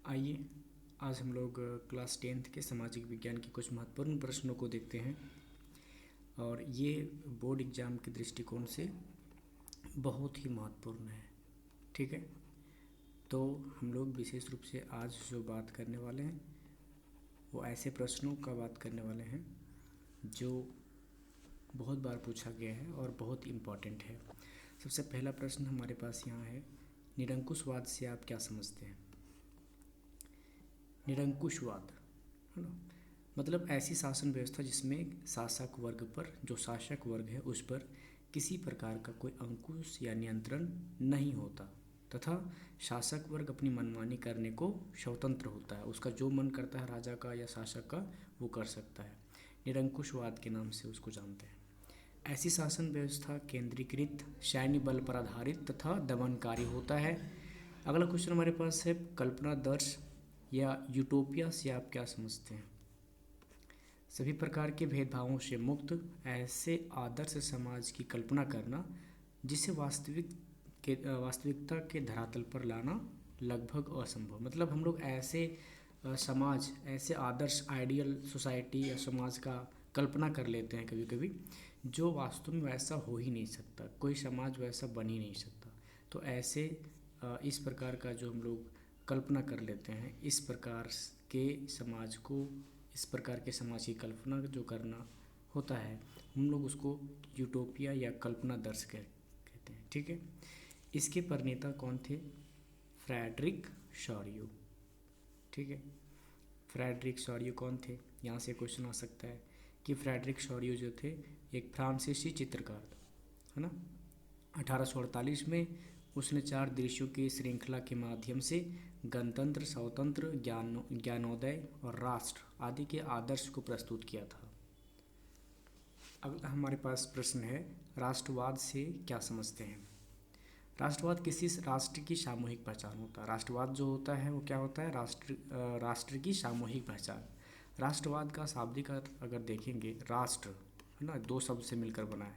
आइए आज हम लोग क्लास 10th के सामाजिक विज्ञान के कुछ महत्वपूर्ण प्रश्नों को देखते हैं और ये बोर्ड एग्ज़ाम के दृष्टिकोण से बहुत ही महत्वपूर्ण है। ठीक है, तो हम लोग विशेष रूप से आज जो बात करने वाले हैं वो ऐसे प्रश्नों का बात करने वाले हैं जो बहुत बार पूछा गया है और बहुत इम्पॉर्टेंट है। सबसे पहला प्रश्न हमारे पास यहाँ है, निरंकुशवाद से आप क्या समझते हैं? निरंकुशवाद है ना, मतलब ऐसी शासन व्यवस्था जिसमें शासक वर्ग पर, जो शासक वर्ग है उस पर किसी प्रकार का कोई अंकुश या नियंत्रण नहीं होता तथा शासक वर्ग अपनी मनमानी करने को स्वतंत्र होता है। उसका जो मन करता है राजा का या शासक का वो कर सकता है। निरंकुशवाद के नाम से उसको जानते हैं। ऐसी शासन व्यवस्था केंद्रीकृत, सैन्य बल पर आधारित तथा दमनकारी होता है। अगला क्वेश्चन हमारे पास है, कल्पनादर्श या यूटोपिया से आप क्या समझते हैं? सभी प्रकार के भेदभावों से मुक्त ऐसे आदर्श समाज की कल्पना करना जिसे वास्तविकता के धरातल पर लाना लगभग असंभव। मतलब हम लोग ऐसे समाज, ऐसे आदर्श आइडियल सोसाइटी या समाज का कल्पना कर लेते हैं कभी कभी, जो वास्तव में वैसा हो ही नहीं सकता, कोई समाज वैसा बन ही नहीं सकता। तो ऐसे इस प्रकार का जो हम लोग कल्पना कर लेते हैं, इस प्रकार के समाज को, इस प्रकार के समाज की कल्पना जो करना होता है, हम लोग उसको यूटोपिया या कल्पनादर्श कहते हैं। ठीक है, इसके प्रणेता कौन थे? फ्रेडरिक शोरियो। ठीक है, फ्रेडरिक शोरियो कौन थे? यहाँ से क्वेश्चन आ सकता है कि फ्रेडरिक शोरियो जो थे एक फ्रांसीसी चित्रकार है ना। 1848 में उसने 4 दृश्यों की श्रृंखला के माध्यम से गणतंत्र, स्वतंत्र, ज्ञानोदय और राष्ट्र आदि के आदर्श को प्रस्तुत किया था। अब हमारे पास प्रश्न है, राष्ट्रवाद से क्या समझते हैं? राष्ट्रवाद किसी राष्ट्र की सामूहिक पहचान होता है। राष्ट्रवाद जो होता है वो क्या होता है? राष्ट्र की सामूहिक पहचान। राष्ट्रवाद का शाब्दिक अर्थ अगर देखेंगे, राष्ट्र है ना, 2 शब्द से मिलकर बना है।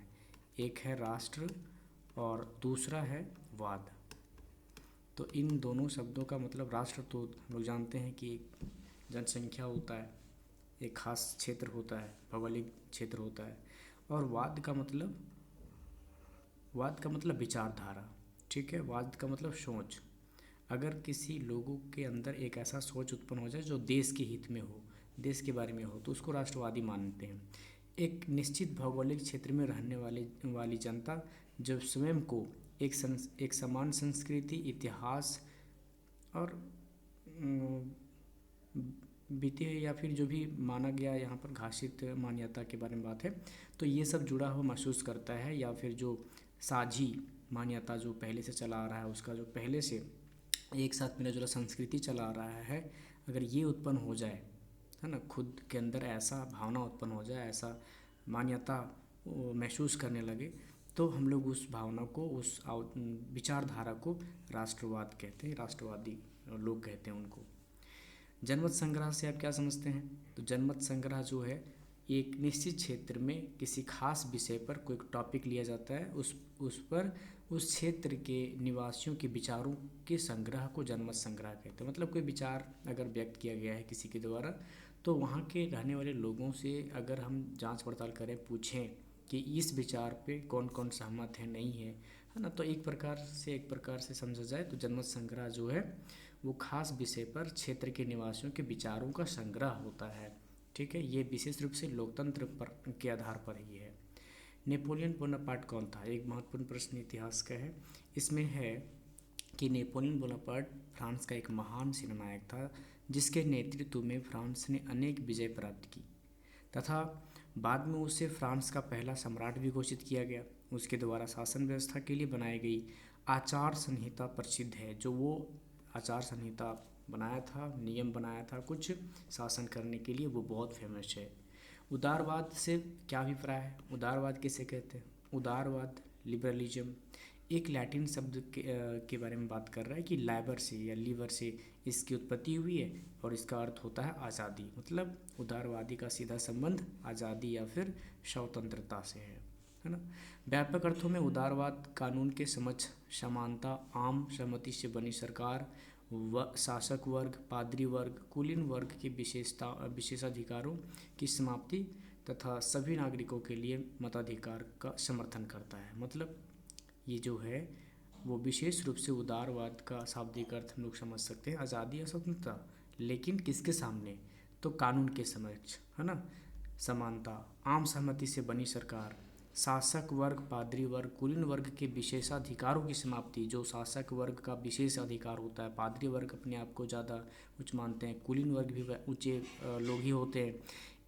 एक है राष्ट्र और दूसरा है वाद। तो इन दोनों शब्दों का मतलब, राष्ट्र तो हम लोग जानते हैं कि एक जनसंख्या होता है, एक खास क्षेत्र होता है, भौगोलिक क्षेत्र होता है, और वाद का मतलब विचारधारा। ठीक है, वाद का मतलब सोच। अगर किसी लोगों के अंदर एक ऐसा सोच उत्पन्न हो जाए जो देश के हित में हो, देश के बारे में हो, तो उसको राष्ट्रवादी मानते हैं। एक निश्चित भौगोलिक क्षेत्र में रहने वाली जनता जब स्वयं को एक समान संस्कृति, इतिहास और बीते या फिर जो भी माना गया, यहाँ पर घाषित मान्यता के बारे में बात है, तो ये सब जुड़ा हुआ महसूस करता है, या फिर जो साझी मान्यता जो पहले से चला आ रहा है, उसका जो पहले से एक साथ मिला जुला संस्कृति चला आ रहा है, अगर ये उत्पन्न हो जाए है ना, खुद के अंदर ऐसा भावना उत्पन्न हो जाए, ऐसा मान्यता महसूस करने लगे, तो हम लोग उस भावना को, उस विचारधारा को राष्ट्रवाद कहते हैं, राष्ट्रवादी लोग कहते हैं उनको। जनमत संग्रह से आप क्या समझते हैं? तो जनमत संग्रह जो है, एक निश्चित क्षेत्र में किसी खास विषय पर कोई टॉपिक लिया जाता है, उस पर उस क्षेत्र के निवासियों के विचारों के संग्रह को जनमत संग्रह कहते हैं। मतलब कोई विचार अगर व्यक्त किया गया है किसी के द्वारा, तो वहाँ के रहने वाले लोगों से अगर हम जांच पड़ताल करें, पूछें कि इस विचार पे कौन कौन सहमत है, नहीं है ना, तो एक प्रकार से समझा जाए तो जनमत संग्रह जो है वो खास विषय पर क्षेत्र के निवासियों के विचारों का संग्रह होता है। ठीक है, ये विशेष रूप से लोकतंत्र पर के आधार पर ही है। नेपोलियन बोनापार्ट कौन था? एक महत्वपूर्ण प्रश्न इतिहास का है। इसमें है कि नेपोलियन बोनापार्ट फ्रांस का एक महान सेनानायक था, जिसके नेतृत्व में फ्रांस ने अनेक विजय प्राप्त की तथा बाद में उसे फ्रांस का पहला सम्राट भी घोषित किया गया। उसके द्वारा शासन व्यवस्था के लिए बनाई गई आचार संहिता प्रसिद्ध है। जो वो आचार संहिता बनाया था, नियम बनाया था कुछ शासन करने के लिए, वो बहुत फेमस है। उदारवाद से क्या अभिप्राय है? उदारवाद किसे कहते हैं? उदारवाद, लिबरलिज्म, एक लैटिन शब्द के बारे में बात कर रहा है कि लाइबर से या लीवर से इसकी उत्पत्ति हुई है और इसका अर्थ होता है आज़ादी। मतलब उदारवादी का सीधा संबंध आज़ादी या फिर स्वतंत्रता से है ना। व्यापक अर्थों में उदारवाद कानून के समक्ष समानता, आम सहमति से बनी सरकार, शासक वर्ग, पादरी वर्ग, कुलीन वर्ग के विशेषाधिकारों की समाप्ति तथा सभी नागरिकों के लिए मताधिकार का समर्थन करता है। मतलब ये जो है वो विशेष रूप से उदारवाद का शाब्दिक अर्थ हम लोग समझ सकते हैं, आज़ादी या स्वतंत्रता, लेकिन किसके सामने? तो कानून के समक्ष, है ना। समानता, आम सहमति से बनी सरकार, शासक वर्ग, पादरी वर्ग, कुलीन वर्ग के विशेषाधिकारों की समाप्ति। जो शासक वर्ग का विशेष अधिकार होता है, पादरी वर्ग अपने आप को ज़्यादा उच्च मानते हैं, कुलीन वर्ग भी ऊंचे लोग ही होते हैं।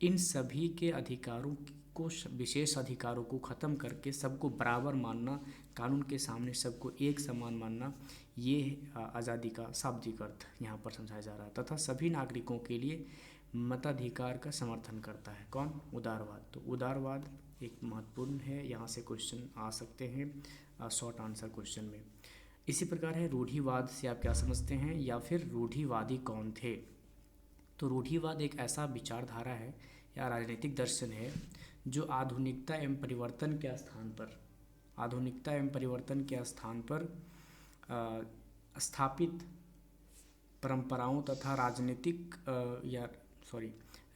इन सभी के अधिकारों को, विशेष अधिकारों को ख़त्म करके सबको बराबर मानना, कानून के सामने सबको एक समान मानना, ये आज़ादी का शाब्दिक अर्थ यहाँ पर समझाया जा रहा है। तथा सभी नागरिकों के लिए मताधिकार का समर्थन करता है। कौन? उदारवाद। तो उदारवाद एक महत्वपूर्ण है, यहाँ से क्वेश्चन आ सकते हैं शॉर्ट आंसर क्वेश्चन में। इसी प्रकार है रूढ़िवाद से आप क्या समझते हैं, या फिर रूढ़िवादी कौन थे? तो रूढ़िवाद एक ऐसा विचारधारा है या राजनीतिक दर्शन है जो आधुनिकता एवं परिवर्तन के स्थान पर स्थापित परंपराओं तथा राजनीतिक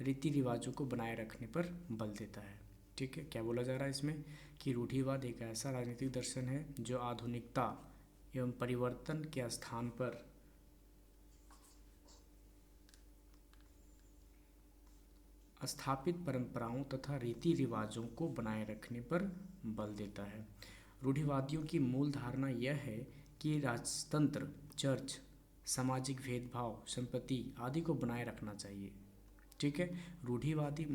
रीति रिवाजों को बनाए रखने पर बल देता है। ठीक है, क्या बोला जा रहा है इसमें कि रूढ़िवाद एक ऐसा राजनीतिक दर्शन है जो आधुनिकता एवं परिवर्तन के स्थान पर स्थापित परंपराओं तथा रीति रिवाजों को बनाए रखने पर बल देता है। रूढ़िवादियों की मूल धारणा यह है कि राजतंत्र, चर्च, सामाजिक भेदभाव, संपत्ति आदि को बनाए रखना चाहिए। ठीक है, रूढ़िवादियों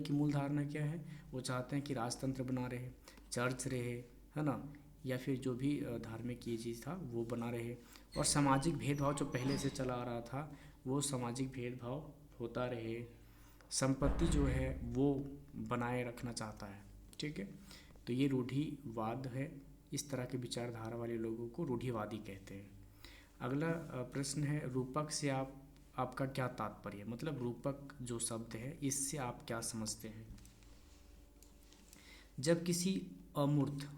की मूल धारणा क्या है? वो चाहते हैं कि राजतंत्र बना रहे, चर्च रहे, है ना, या फिर जो भी धार्मिक ये चीज़ था वो बना रहे, और सामाजिक भेदभाव जो पहले से चला आ रहा था वो सामाजिक भेदभाव होता रहे, संपत्ति जो है वो बनाए रखना चाहता है। ठीक है, तो ये रूढ़िवाद है। इस तरह के विचारधारा वाले लोगों को रूढ़िवादी कहते हैं। अगला प्रश्न है, रूपक से आपका क्या तात्पर्य? मतलब रूपक जो शब्द है इससे आप क्या समझते हैं? जब किसी अमूर्त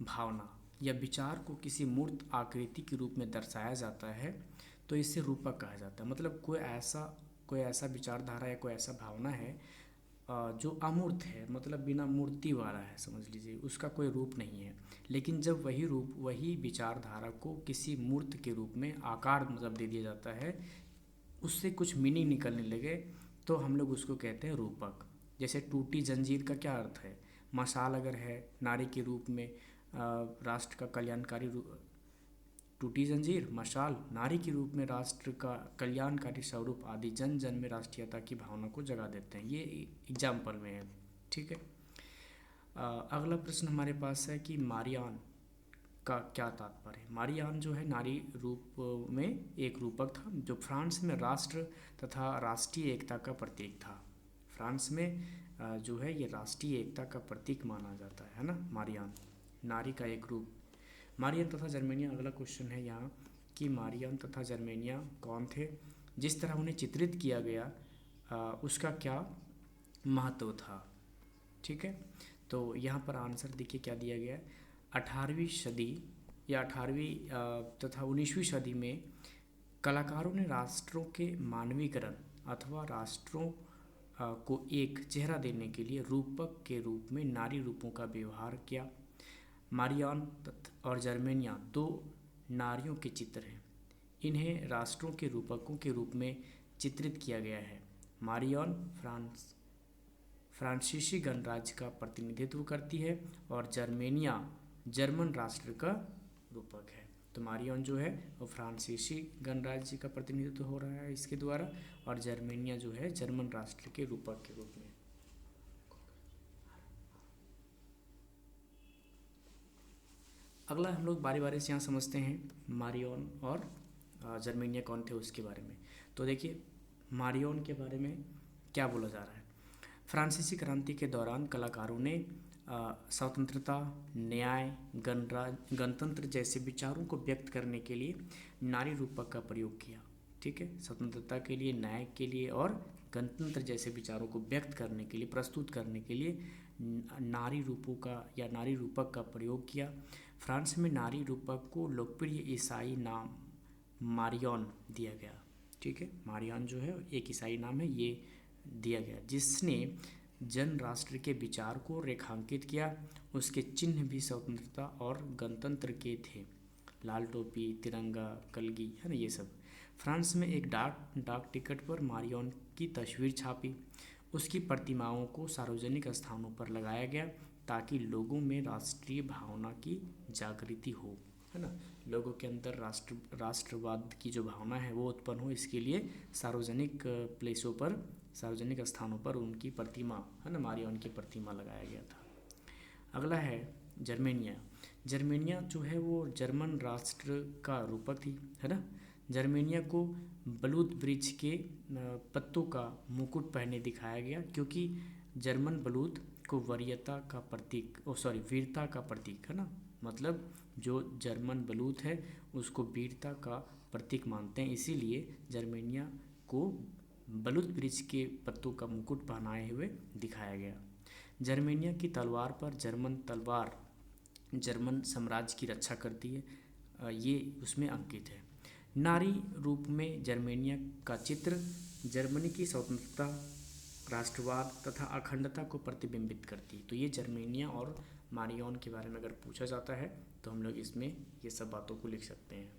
भावना या विचार को किसी मूर्त आकृति के रूप में दर्शाया जाता है तो इसे रूपक कहा जाता है। मतलब कोई ऐसा विचारधारा या कोई ऐसा भावना है जो अमूर्त है, मतलब बिना मूर्ति वाला है, समझ लीजिए, उसका कोई रूप नहीं है, लेकिन जब वही विचारधारा को किसी मूर्त के रूप में आकार मतलब दे दिया जाता है, उससे कुछ मीनिंग निकलने लगे, तो हम लोग उसको कहते हैं रूपक। जैसे टूटी जंजीर का क्या अर्थ है? मशाल अगर है नारी के रूप में राष्ट्र का कल्याणकारी टूटी जंजीर, मशाल नारी के रूप में राष्ट्र का कल्याणकारी स्वरूप आदि जन जन में राष्ट्रीयता की भावना को जगा देते हैं। ये एग्जाम्पल में है। ठीक है, अगला प्रश्न हमारे पास है कि मारियान का क्या तात्पर्य है? मारियान जो है नारी रूप में एक रूपक था जो फ्रांस में राष्ट्र तथा राष्ट्रीय एकता का प्रतीक था। फ्रांस में जो है ये राष्ट्रीय एकता का प्रतीक माना जाता है ना, मारियान नारी का एक रूप। मारियान तथा जर्मेनिया, अगला क्वेश्चन है यहाँ कि मारियान तथा जर्मेनिया कौन थे? जिस तरह उन्हें चित्रित किया गया उसका क्या महत्व था? ठीक है, तो यहाँ पर आंसर देखिए क्या दिया गया है। 18वीं सदी या 18वीं तथा 19वीं सदी में कलाकारों ने राष्ट्रों के मानवीकरण अथवा राष्ट्रों को एक चेहरा देने के लिए रूपक के रूप में नारी रूपों का व्यवहार किया। मारियान और जर्मेनिया दो नारियों के चित्र हैं। इन्हें राष्ट्रों के रूपकों के रूप में चित्रित किया गया है। मारियान फ्रांसीसी गणराज्य का प्रतिनिधित्व करती है और जर्मेनिया जर्मन राष्ट्र का रूपक है। तो मारियान जो है वो फ्रांसीसी गणराज्य का प्रतिनिधित्व हो रहा है इसके द्वारा, और जर्मेनिया जो है जर्मन राष्ट्र के रूपक के रूप में। अगला हम लोग बारी बारी से यहाँ समझते हैं मारियान और जर्मेनिया कौन थे उसके बारे में। तो देखिए मारियान के बारे में क्या बोला जा रहा है। फ्रांसीसी क्रांति के दौरान कलाकारों ने स्वतंत्रता, न्याय, गणतंत्र जैसे विचारों को व्यक्त करने के लिए नारी रूपक का प्रयोग किया। ठीक है, स्वतंत्रता के लिए, न्याय के लिए और गणतंत्र जैसे विचारों को व्यक्त करने के लिए, प्रस्तुत करने के लिए नारी रूपों का या नारी रूपक का प्रयोग किया। फ्रांस में नारी रूपक को लोकप्रिय ईसाई नाम मारियन दिया गया। ठीक है, मारियन जो है एक ईसाई नाम है, ये दिया गया, जिसने जन राष्ट्र के विचार को रेखांकित किया। उसके चिन्ह भी स्वतंत्रता और गणतंत्र के थे, लाल टोपी, तिरंगा, कलगी, है ना, ये सब। फ्रांस में एक डाक टिकट पर मारियन की तस्वीर छापी। उसकी प्रतिमाओं को सार्वजनिक स्थानों पर लगाया गया ताकि लोगों में राष्ट्रीय भावना की जागृति हो, है ना, लोगों के अंदर राष्ट्रवाद की जो भावना है वो उत्पन्न हो, इसके लिए सार्वजनिक प्लेसों पर, सार्वजनिक स्थानों पर उनकी प्रतिमा, है ना, मारियन की प्रतिमा लगाया गया था। अगला है जर्मेनिया। जर्मेनिया जो है वो जर्मन राष्ट्र का रूपक थी, है ना। जर्मेनिया को बलूत वृक्ष के पत्तों का मुकुट पहने दिखाया गया, क्योंकि जर्मन बलूत को वीरता का प्रतीक, वीरता का प्रतीक, है ना, मतलब जो जर्मन बलूत है उसको वीरता का प्रतीक मानते हैं, इसीलिए जर्मेनिया को बलूत वृक्ष के पत्तों का मुकुट पहनाए हुए दिखाया गया। जर्मेनिया की तलवार पर जर्मन तलवार जर्मन साम्राज्य की रक्षा करती है, ये उसमें अंकित है। नारी रूप में जर्मेनिया का चित्र जर्मनी की स्वतंत्रता, राष्ट्रवाद तथा अखंडता को प्रतिबिंबित करती है। तो ये जर्मेनिया और मारियन के बारे में अगर पूछा जाता है तो हम लोग इसमें ये सब बातों को लिख सकते हैं।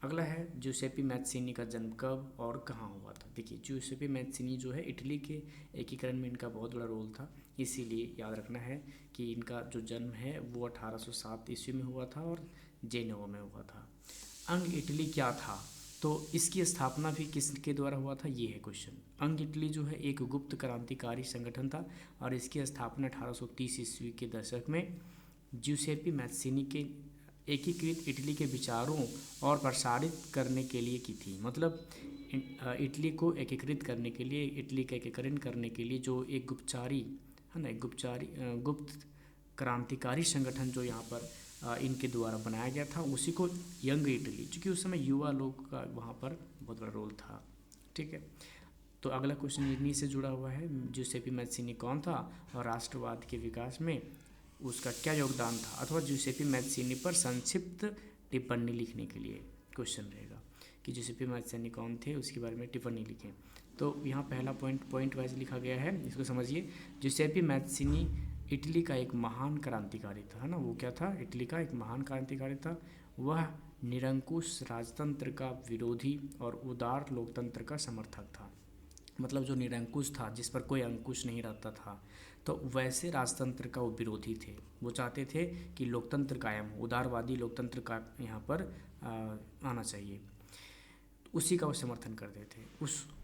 अगला है जूसेपी मैत्सिनी का जन्म कब और कहाँ हुआ था। देखिए, जूसेपी मैत्सिनी जो है इटली के एकीकरण में इनका बहुत बड़ा रोल था, इसीलिए याद रखना है कि इनका जो जन्म है वो 1807 ईस्वी में हुआ था और जेनेवा में हुआ था। अंग इटली क्या था, तो इसकी स्थापना भी किसके द्वारा हुआ था, ये है क्वेश्चन। अंग इटली जो है एक गुप्त क्रांतिकारी संगठन था और इसकी स्थापना 1830 ईस्वी के दशक में जूसेपी मैत्सिनी के एकीकृत इटली के विचारों और प्रसारित करने के लिए की थी। मतलब इटली को एकीकृत करने के लिए, इटली का एकीकरण करने के लिए जो एक गुप्तचारी, है ना, एक गुप्त क्रांतिकारी संगठन जो यहाँ पर इनके द्वारा बनाया गया था, उसी को यंग इटली, क्योंकि उस समय युवा लोग का वहाँ पर बहुत बड़ा रोल था। ठीक है, तो अगला क्वेश्चन इन्हीं से जुड़ा हुआ है, जूसेपी मैत्सिनी कौन था और राष्ट्रवाद के विकास में उसका क्या योगदान था, अथवा जूसेपी मैत्सिनी पर संक्षिप्त टिप्पणी लिखने के लिए क्वेश्चन रहेगा कि जूसेपी मैत्सिनी कौन थे, उसके बारे में टिप्पणी लिखें। तो यहाँ पहला पॉइंट वाइज लिखा गया है, इसको समझिए। जूसेपी मैत्सिनी इटली का एक महान क्रांतिकारी था, है ना, वो क्या था, इटली का एक महान क्रांतिकारी था। वह निरंकुश राजतंत्र का विरोधी और उदार लोकतंत्र का समर्थक था। मतलब जो निरंकुश था, जिस पर कोई अंकुश नहीं रहता था, तो वैसे राजतंत्र का वो विरोधी थे। वो चाहते थे कि लोकतंत्र कायम हो, उदारवादी लोकतंत्र का यहाँ पर आना चाहिए, उसी का वो समर्थन करते थे।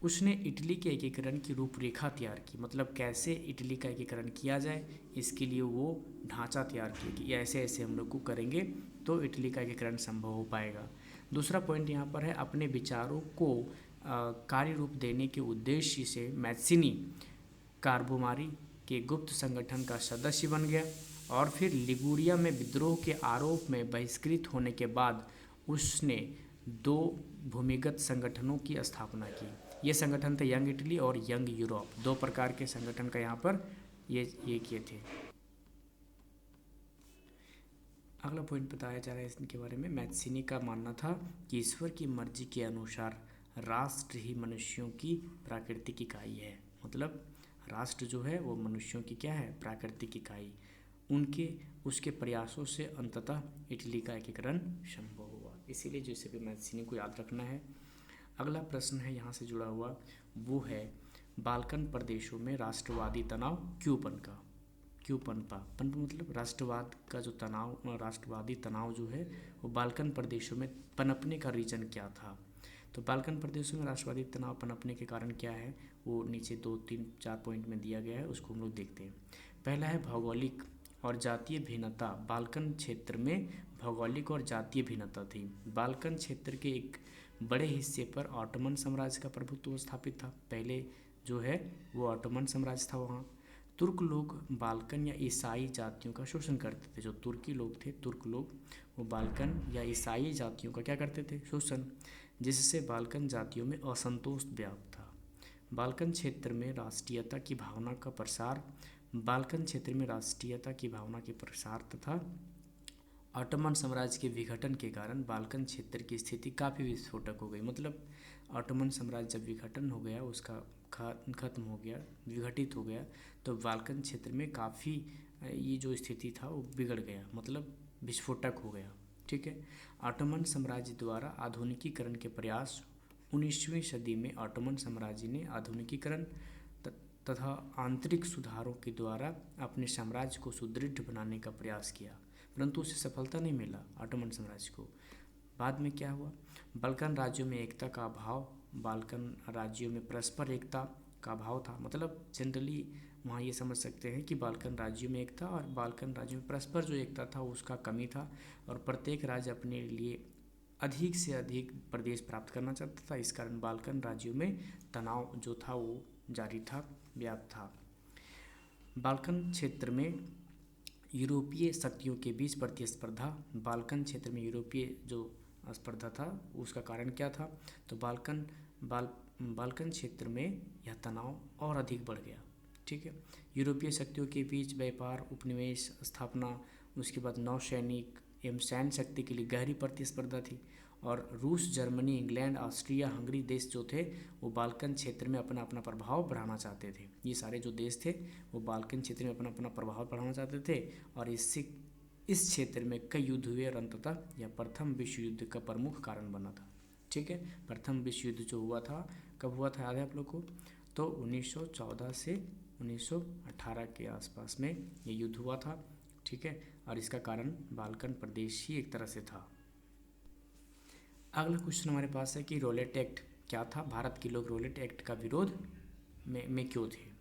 उसने इटली के एकीकरण की रूपरेखा तैयार की, मतलब कैसे इटली का एकीकरण किया जाए, इसके लिए वो ढांचा तैयार किया कि ऐसे ऐसे हम लोग को करेंगे तो इटली का एकीकरण संभव हो पाएगा। दूसरा पॉइंट यहाँ पर है, अपने विचारों को कार्य रूप देने के उद्देश्य से मैत्सिनी कार्बोमारी के गुप्त संगठन का सदस्य बन गया और फिर लिगुरिया में विद्रोह के आरोप में बहिष्कृत होने के बाद उसने 2 भूमिगत संगठनों की स्थापना की। ये संगठन थे यंग इटली और यंग यूरोप, 2 प्रकार के संगठन का यहाँ पर ये किए थे। अगला पॉइंट बताया जा रहा है इसके बारे में। मैत्सिनी का मानना था कि ईश्वर की मर्जी के अनुसार राष्ट्र ही मनुष्यों की प्राकृतिक इकाई है। मतलब राष्ट्र जो है वो मनुष्यों की क्या है, प्राकृतिक इकाई। उसके प्रयासों से अंततः इटली का एकीकरण संभव हुआ, इसीलिए जूसेपी मैत्सिनी को याद रखना है। अगला प्रश्न है यहाँ से जुड़ा हुआ, वो है बाल्कन प्रदेशों में राष्ट्रवादी तनाव क्यों पनपा मतलब राष्ट्रवाद का जो तनाव, राष्ट्रवादी तनाव जो है वो बाल्कन प्रदेशों में पनपने का रीजन क्या था। तो बाल्कन प्रदेशों में राष्ट्रवादी तनाव पनपने के कारण क्या है, वो नीचे 2, 3, 4 पॉइंट में दिया गया है, उसको हम लोग देखते हैं। पहला है भौगोलिक और जातीय भिन्नता। बाल्कन क्षेत्र में भौगोलिक और जातीय भिन्नता थी। बाल्कन क्षेत्र के एक बड़े हिस्से पर ऑटोमन साम्राज्य का प्रभुत्व स्थापित था। पहले जो है वो ऑटोमन साम्राज्य था। वहाँ तुर्क लोग बाल्कन या ईसाई जातियों का शोषण करते थे। जो तुर्की लोग थे, तुर्क लोग, वो बाल्कन या ईसाई जातियों का क्या करते थे, शोषण, जिससे बाल्कन जातियों में असंतोष व्याप्त था। बाल्कन क्षेत्र में राष्ट्रीयता की भावना का प्रसार तथा ऑटोमन साम्राज्य के विघटन के कारण बाल्कन क्षेत्र की स्थिति काफ़ी विस्फोटक हो गई। मतलब ऑटोमन साम्राज्य जब विघटन हो गया, उसका खत्म हो गया, विघटित हो गया, तो बाल्कन क्षेत्र में काफ़ी ये जो स्थिति था वो बिगड़ गया, मतलब विस्फोटक हो गया। ठीक है। ऑटोमन साम्राज्य द्वारा आधुनिकीकरण के प्रयास। 19वीं सदी में ऑटोमन साम्राज्य ने आधुनिकीकरण तथा आंतरिक सुधारों के द्वारा अपने साम्राज्य को सुदृढ़ बनाने का प्रयास किया, परंतु उसे सफलता नहीं मिला ऑटोमन साम्राज्य को। बाद में क्या हुआ? बाल्कन राज्यों में एकता का अभाव, बाल्कन राज्यों में परस्पर एकता का अभाव था। मतलब जनरली वहाँ ये समझ सकते हैं कि बाल्कन राज्यों में एकता और बाल्कन राज्यों में परस्पर जो एकता था उसका कमी था, और प्रत्येक राज्य अपने लिए अधिक से अधिक प्रदेश प्राप्त करना चाहता था। इस कारण बाल्कन राज्यों में तनाव जो था वो जारी था, व्याप्त था। बाल्कन क्षेत्र में यूरोपीय शक्तियों के बीच प्रतिस्पर्धा। बाल्कन क्षेत्र में यूरोपीय जो स्पर्धा था उसका कारण क्या था? तो बाल्कन क्षेत्र में यह तनाव और अधिक बढ़ गया। ठीक है। यूरोपीय शक्तियों के बीच व्यापार, उपनिवेश स्थापना, उसके बाद नौसैनिक एवं सैन्य शक्ति के लिए गहरी प्रतिस्पर्धा थी, और रूस, जर्मनी, इंग्लैंड, ऑस्ट्रिया, हंगरी देश जो थे वो बाल्कन क्षेत्र में अपना अपना प्रभाव बढ़ाना चाहते थे। ये सारे जो देश थे वो बाल्कन क्षेत्र में अपना अपना प्रभाव बढ़ाना चाहते थे, और इससे इस क्षेत्र में कई युद्ध हुए और अंततः यह प्रथम विश्व युद्ध का प्रमुख कारण बना था। ठीक है। प्रथम विश्व युद्ध जो हुआ था, कब हुआ था याद है आप लोग को? तो 1914 से 1918 के आसपास में ये युद्ध हुआ था। ठीक है। और इसका कारण बाल्कन प्रदेश ही एक तरह से था। अगला क्वेश्चन हमारे पास है कि रोलेट एक्ट क्या था? भारत के लोग रोलेट एक्ट का विरोध में क्यों थे?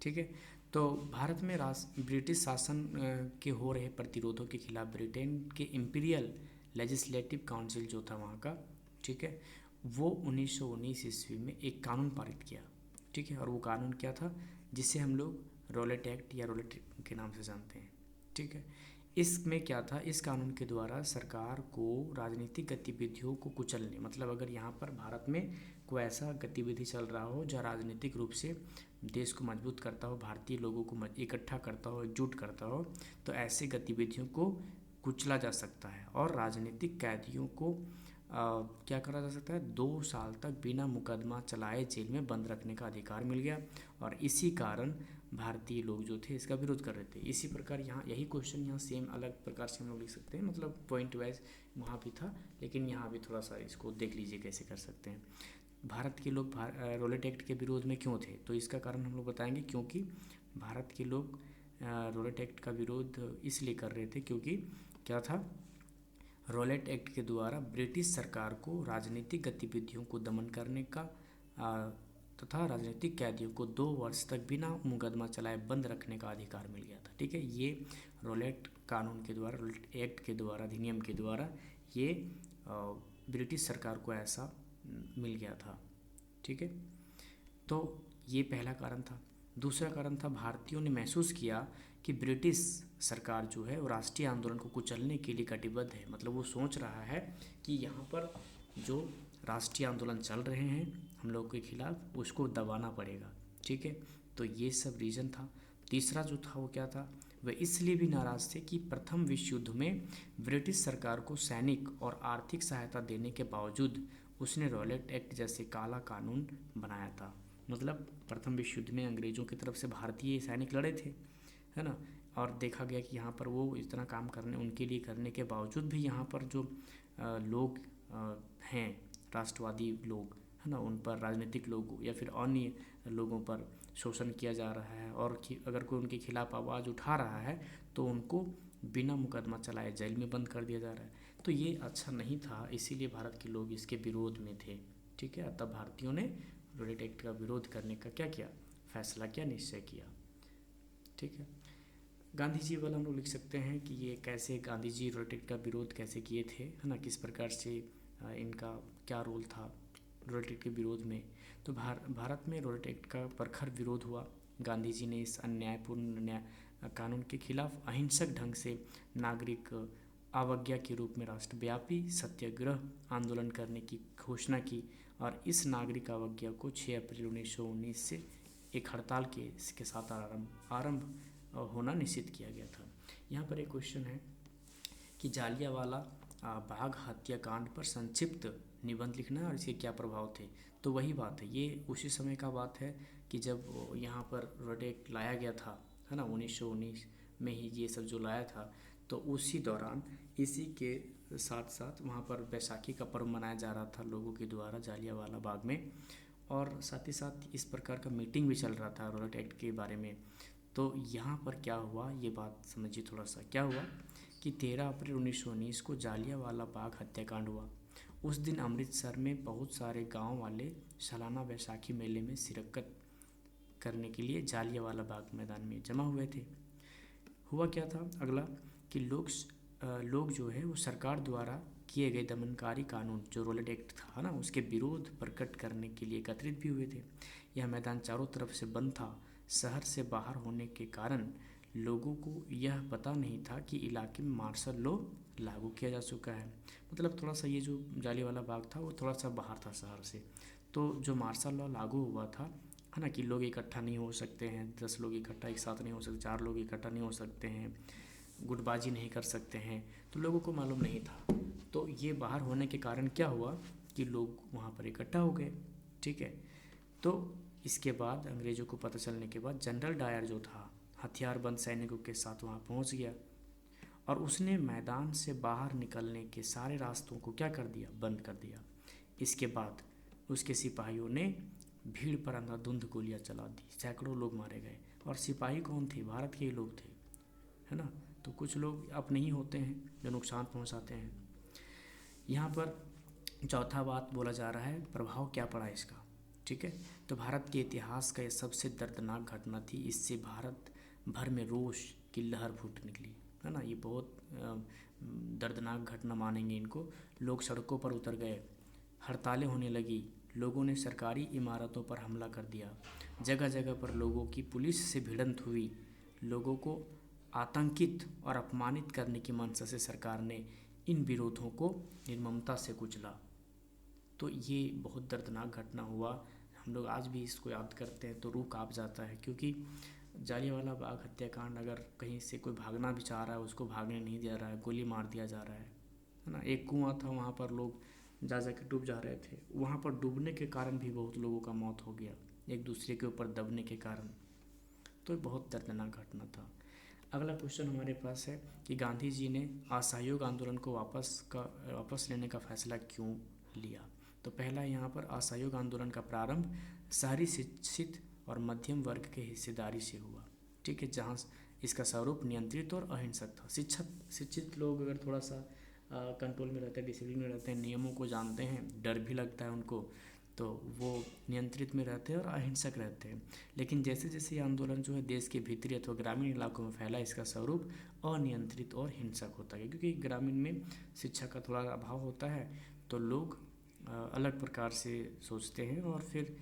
ठीक है। तो भारत में ब्रिटिश शासन के हो रहे प्रतिरोधों के खिलाफ ब्रिटेन के इम्पीरियल लेजिस्लेटिव काउंसिल जो था वहाँ का, ठीक है, वो 1919 ईस्वी में एक कानून पारित किया। ठीक है। और वो कानून क्या था? जिसे हम लोग रोलेट एक्ट या रोलेट के नाम से जानते हैं। ठीक है। इसमें क्या था? इस कानून के द्वारा सरकार को राजनीतिक गतिविधियों को कुचलने, मतलब अगर यहाँ पर भारत में कोई ऐसा गतिविधि चल रहा हो जो राजनीतिक रूप से देश को मजबूत करता हो, भारतीय लोगों को इकट्ठा करता हो, एकजुट करता हो, तो ऐसी गतिविधियों को कुचला जा सकता है, और राजनीतिक कैदियों को क्या करा जा सकता है? 2 साल तक बिना मुकदमा चलाए जेल में बंद रखने का अधिकार मिल गया, और इसी कारण भारतीय लोग जो थे इसका विरोध कर रहे थे। इसी प्रकार यहाँ यही क्वेश्चन यहाँ सेम अलग प्रकार से हम लोग लिख सकते हैं, मतलब पॉइंट वाइज वहाँ भी था, लेकिन यहाँ भी थोड़ा सा इसको देख लीजिए कैसे कर सकते हैं। भारत के लोग रोलेट एक्ट के विरोध में क्यों थे? तो इसका कारण हम लोग बताएंगे, क्योंकि भारत के लोग रोलेट एक्ट का विरोध इसलिए कर रहे थे क्योंकि क्या था? रोलेट एक्ट के द्वारा ब्रिटिश सरकार को राजनीतिक गतिविधियों को दमन करने का तथा राजनीतिक कैदियों को 2 वर्ष तक बिना मुकदमा चलाए बंद रखने का अधिकार मिल गया था। ठीक है। ये रोलेट कानून के द्वारा, रोलेट एक्ट के द्वारा, अधिनियम के द्वारा ये ब्रिटिश सरकार को ऐसा मिल गया था। ठीक है। तो ये पहला कारण था। दूसरा कारण था, भारतीयों ने महसूस किया कि ब्रिटिश सरकार जो है वो राष्ट्रीय आंदोलन को कुचलने के लिए कटिबद्ध है। मतलब वो सोच रहा है कि यहाँ पर जो राष्ट्रीय आंदोलन चल रहे हैं हम लोग के खिलाफ, उसको दबाना पड़ेगा। ठीक है। तो ये सब रीज़न था। तीसरा जो था वो क्या था? वह इसलिए भी नाराज़ थे कि प्रथम विश्व युद्ध में ब्रिटिश सरकार को सैनिक और आर्थिक सहायता देने के बावजूद उसने रोलेट एक्ट जैसे काला कानून बनाया था। मतलब प्रथम विश्व युद्ध में अंग्रेज़ों की तरफ से भारतीय सैनिक लड़े थे, है ना, और देखा गया कि यहाँ पर वो इतना काम करने उनके लिए करने के बावजूद भी यहाँ पर जो लोग हैं, राष्ट्रवादी लोग, है ना, उन पर, राजनीतिक लोग या फिर अन्य लोगों पर शोषण किया जा रहा है, और अगर कोई उनके खिलाफ आवाज़ उठा रहा है तो उनको बिना मुकदमा चलाए जेल में बंद कर दिया जा रहा है। तो ये अच्छा नहीं था, इसीलिए भारत के लोग इसके विरोध में थे। ठीक है। तब भारतीयों ने रोलेट एक्ट का विरोध करने का क्या किया? फैसला किया, निश्चय किया। ठीक है। गांधी जी वाला हम लोग लिख सकते हैं कि ये कैसे गांधी जी रोलेट एक्ट का विरोध कैसे किए थे, है ना, किस प्रकार से इनका क्या रोल था रोलेट एक्ट के विरोध में। तो भारत में रोलेट एक्ट का प्रखर विरोध हुआ। गांधी जी ने इस अन्यायपूर्ण कानून के खिलाफ अहिंसक ढंग से नागरिक अवज्ञा के रूप में राष्ट्रव्यापी सत्याग्रह आंदोलन करने की घोषणा की, और इस नागरिक अवज्ञा को 6 अप्रैल 1919 से एक हड़ताल के साथ आरंभ होना निश्चित किया गया था। यहाँ पर एक क्वेश्चन है कि जालियांवाला बाग हत्याकांड पर संक्षिप्त निबंध लिखना है और इसके क्या प्रभाव थे। तो वही बात है, ये उसी समय का बात है कि जब यहाँ पर वर्डिक्ट लाया गया था, है ना, 1919 में ही ये सब जो लाया था। तो उसी दौरान इसी के साथ साथ वहाँ पर बैसाखी का पर्व मनाया जा रहा था लोगों के द्वारा जालियांवाला बाग में, और साथ ही साथ इस प्रकार का मीटिंग भी चल रहा था रॉलेट एक्ट के बारे में। तो यहाँ पर क्या हुआ, ये बात समझिए थोड़ा सा। क्या हुआ कि 13 अप्रैल 1919 को जालियांवाला बाग हत्याकांड हुआ। उस दिन अमृतसर में बहुत सारे गांव वाले सालाना बैसाखी मेले में शिरकत करने के लिए जालियांवाला बाग मैदान में जमा हुए थे। हुआ क्या था अगला कि लोग जो है वो सरकार द्वारा किए गए दमनकारी कानून जो रॉलेट एक्ट था ना, उसके विरोध प्रकट करने के लिए एकत्रित भी हुए थे। यह मैदान चारों तरफ से बंद था। शहर से बाहर होने के कारण लोगों को यह पता नहीं था कि इलाके में मार्शल लॉ लागू किया जा चुका है। मतलब थोड़ा सा ये जो जालियांवाला बाग था वो थोड़ा सा बाहर था शहर से। तो जो मार्शल लॉ लागू हुआ था, है ना, कि लोग इकट्ठा नहीं हो सकते हैं, 10 लोग इकट्ठा एक साथ नहीं हो सकते, 4 लोग इकट्ठा नहीं हो सकते हैं, गुटबाजी नहीं कर सकते हैं, तो लोगों को मालूम नहीं था। तो ये बाहर होने के कारण क्या हुआ कि लोग वहाँ पर इकट्ठा हो गए। ठीक है। तो इसके बाद अंग्रेज़ों को पता चलने के बाद जनरल डायर जो था हथियारबंद सैनिकों के साथ वहाँ पहुँच गया और उसने मैदान से बाहर निकलने के सारे रास्तों को क्या कर दिया, बंद कर दिया। इसके बाद उसके सिपाहियों ने भीड़ पर अंधाधुंध गोलियां चला दी, सैकड़ों लोग मारे गए। और सिपाही कौन थे, भारत के ही लोग थे, है ना। तो कुछ लोग अपने ही होते हैं जो नुकसान पहुंचाते हैं। यहाँ पर चौथा बात बोला जा रहा है, प्रभाव क्या पड़ा इसका। ठीक है। तो भारत के इतिहास का यह सबसे दर्दनाक घटना थी। इससे भारत भर में रोष की लहर फूट निकली, है ना। ये बहुत दर्दनाक घटना मानेंगे इनको। लोग सड़कों पर उतर गए, हड़तालें होने लगी, लोगों ने सरकारी इमारतों पर हमला कर दिया, जगह जगह पर लोगों की पुलिस से भिड़ंत हुई। लोगों को आतंकित और अपमानित करने की मंशा से सरकार ने इन विरोधों को निर्ममता से कुचला। तो ये बहुत दर्दनाक घटना हुआ। हम लोग आज भी इसको याद करते हैं तो रूह कांप जाता है, क्योंकि जालियांवाला बाग हत्याकांड, अगर कहीं से कोई भागना भी चाह रहा है उसको भागने नहीं दिया रहा है, गोली मार दिया जा रहा है ना। एक कुआं था, वहाँ पर लोग जा के डूब जा रहे थे। वहाँ पर डूबने के कारण भी बहुत लोगों का मौत हो गया, एक दूसरे के ऊपर दबने के कारण। तो बहुत दर्दनाक घटना था। अगला क्वेश्चन हमारे पास है कि गांधी जी ने असहयोग आंदोलन को वापस लेने का फैसला क्यों लिया। तो पहला यहाँ पर असहयोग आंदोलन का प्रारंभ शहरी शिक्षित और मध्यम वर्ग के हिस्सेदारी से हुआ। ठीक है, जहाँ इसका स्वरूप नियंत्रित और अहिंसक था। शिक्षित लोग अगर थोड़ा सा कंट्रोल में रहते हैं, डिसिप्लिन में रहते हैं, नियमों को जानते हैं, डर भी लगता है उनको, तो वो नियंत्रित में रहते हैं और अहिंसक रहते हैं। लेकिन जैसे जैसे ये आंदोलन जो है देश के भीतरी अथवा ग्रामीण इलाकों में फैला, इसका स्वरूप अनियंत्रित और हिंसक होता है, क्योंकि ग्रामीण में शिक्षा का थोड़ा अभाव होता है, तो लोग अलग प्रकार से सोचते हैं और फिर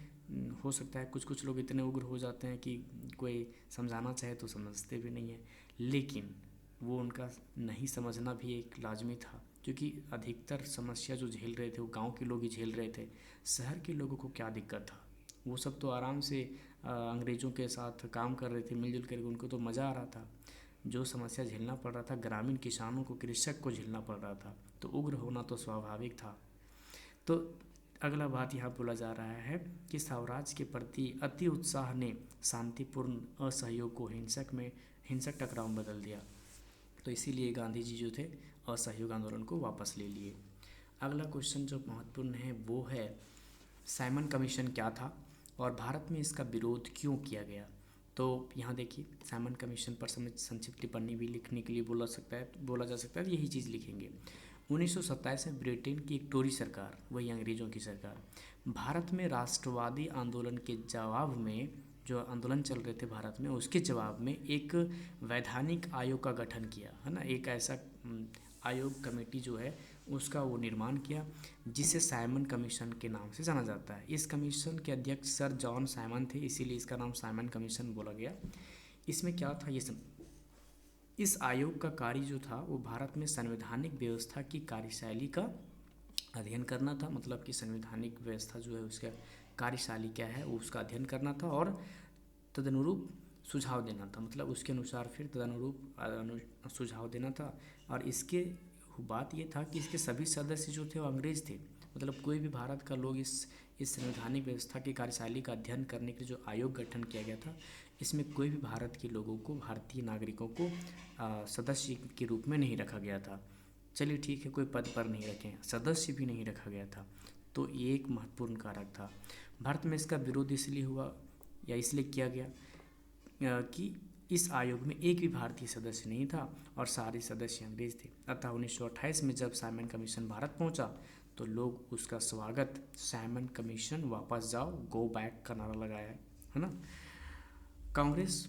हो सकता है कुछ लोग इतने उग्र हो जाते हैं कि कोई समझाना चाहे तो समझते भी नहीं है। लेकिन वो उनका नहीं समझना भी एक लाजमी था, क्योंकि अधिकतर समस्या जो झेल रहे थे वो गांव के लोग ही झेल रहे थे। शहर के लोगों को क्या दिक्कत था, वो सब तो आराम से अंग्रेज़ों के साथ काम कर रहे थे मिलजुल कर, उनको तो मज़ा आ रहा था। जो समस्या झेलना पड़ रहा था ग्रामीण किसानों को, कृषक को झेलना पड़ रहा था, तो उग्र होना तो स्वाभाविक था। तो अगला बात यहाँ बोला जा रहा है कि स्वराज के प्रति अति उत्साह ने शांतिपूर्ण असहयोग को हिंसक टकराव में बदल दिया। तो इसीलिए गांधी जी जो थे असहयोग आंदोलन को वापस ले लिए। अगला क्वेश्चन जो महत्वपूर्ण है वो है साइमन कमीशन क्या था और भारत में इसका विरोध क्यों किया गया। तो यहाँ देखिए, साइमन कमीशन पर संक्षिप्त टिप्पणी भी लिखने के लिए बोला जा सकता है, यही चीज़ लिखेंगे। 1927 में ब्रिटेन की एक टोरी सरकार, वही अंग्रेज़ों की सरकार, भारत में राष्ट्रवादी आंदोलन के जवाब में, जो आंदोलन चल रहे थे भारत में, उसके जवाब में एक वैधानिक आयोग का गठन किया, है ना। एक ऐसा आयोग, कमेटी जो है उसका वो निर्माण किया, जिसे साइमन कमीशन के नाम से जाना जाता है। इस कमीशन के अध्यक्ष सर जॉन साइमन थे, इसीलिए इसका नाम साइमन कमीशन बोला गया। इसमें क्या था ये सब, इस आयोग का कार्य जो था वो भारत में संवैधानिक व्यवस्था की कार्यशैली का अध्ययन करना था। मतलब कि संवैधानिक व्यवस्था जो है उसका कार्यशैली क्या है वो उसका अध्ययन करना था और तदनुरूप सुझाव देना था। मतलब उसके अनुसार फिर तदनुरूप सुझाव देना था। और इसके बात ये था कि इसके सभी सदस्य जो थे वो अंग्रेज थे। मतलब कोई भी भारत का लोग इस संवैधानिक व्यवस्था की कार्यशैली का अध्ययन करने के लिए जो आयोग गठन किया गया था, इसमें कोई भी भारत के लोगों को, भारतीय नागरिकों को सदस्य के रूप में नहीं रखा गया था। चलिए ठीक है, कोई पद पर नहीं रखें, सदस्य भी नहीं रखा गया था। तो ये एक महत्वपूर्ण कारक था। भारत में इसका विरोध इसलिए हुआ या इसलिए किया गया कि इस आयोग में एक भी भारतीय सदस्य नहीं था और सारे सदस्य अंग्रेज थे। अतः 1928 में जब साइमन कमीशन भारत पहुंचा तो लोग उसका स्वागत, साइमन कमीशन वापस जाओ, गो बैक का नारा लगाया है ना। कांग्रेस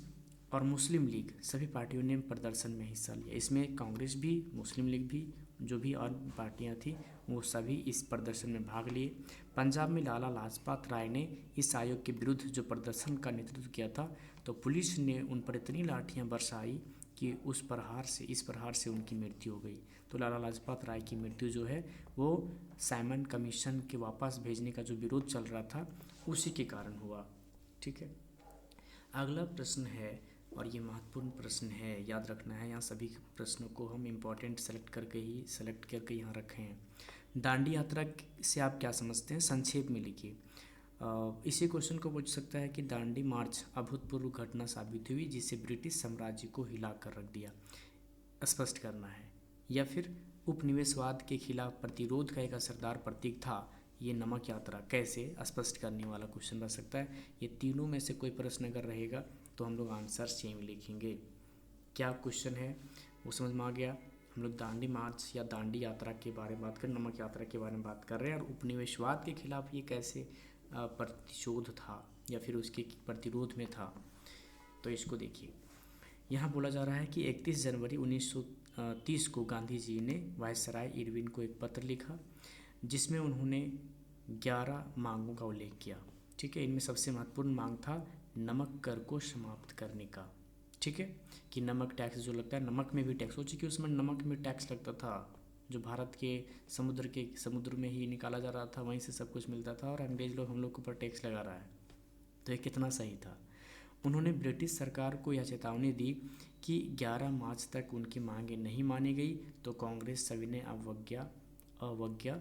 और मुस्लिम लीग सभी पार्टियों ने प्रदर्शन में हिस्सा लिया। इसमें कांग्रेस भी, मुस्लिम लीग भी, जो भी और पार्टियां थी वो सभी इस प्रदर्शन में भाग लिए। पंजाब में लाला लाजपत राय ने इस आयोग के विरुद्ध जो प्रदर्शन का नेतृत्व किया था, तो पुलिस ने उन पर इतनी लाठियां बरसाई कि इस प्रहार से उनकी मृत्यु हो गई। तो लाला लाजपत राय की मृत्यु जो है वो साइमन कमीशन के वापस भेजने का जो विरोध चल रहा था उसी के कारण हुआ। ठीक है, अगला प्रश्न है और ये महत्वपूर्ण प्रश्न है, याद रखना है। यहाँ सभी प्रश्नों को हम इम्पोर्टेंट सेलेक्ट करके यहाँ रखे हैं। दांडी यात्रा से आप क्या समझते हैं, संक्षेप में लिखिए। इसी क्वेश्चन को पूछ सकता है कि दांडी मार्च अभूतपूर्व घटना साबित हुई जिसे ब्रिटिश साम्राज्य को हिला कर रख दिया, स्पष्ट करना है। या फिर उपनिवेशवाद के खिलाफ प्रतिरोध का एक असरदार प्रतीक था ये नमक यात्रा, कैसे, स्पष्ट करने वाला क्वेश्चन रह सकता है। ये तीनों में से कोई प्रश्न अगर रहेगा तो हम लोग आंसर सेम लिखेंगे। क्या क्वेश्चन है वो समझ में आ गया। हम लोग दांडी मार्च या दांडी यात्रा के बारे में बात कर, नमक यात्रा के बारे में बात कर रहे हैं और उपनिवेशवाद के खिलाफ ये कैसे प्रतिशोध था या फिर उसके प्रतिरोध में था। तो इसको देखिए, यहाँ बोला जा रहा है कि 31 जनवरी 1930 को गांधी जी ने वायसराय इरविन को एक पत्र लिखा जिसमें उन्होंने 11 मांगों का उल्लेख किया। ठीक है, इनमें सबसे महत्वपूर्ण मांग था नमक कर को समाप्त करने का। ठीक है, कि नमक टैक्स जो लगता है, नमक में भी टैक्स, सोचिए कि उसमें नमक में टैक्स लगता था जो भारत के समुद्र में ही निकाला जा रहा था, वहीं से सब कुछ मिलता था और अंग्रेज लोग हम लोग के ऊपर टैक्स लगा रहा है। तो ये कितना सही था। उन्होंने ब्रिटिश सरकार को यह चेतावनी दी कि 11 मार्च तक उनकी मांगें नहीं मानी गई तो कांग्रेस सविनय अवज्ञा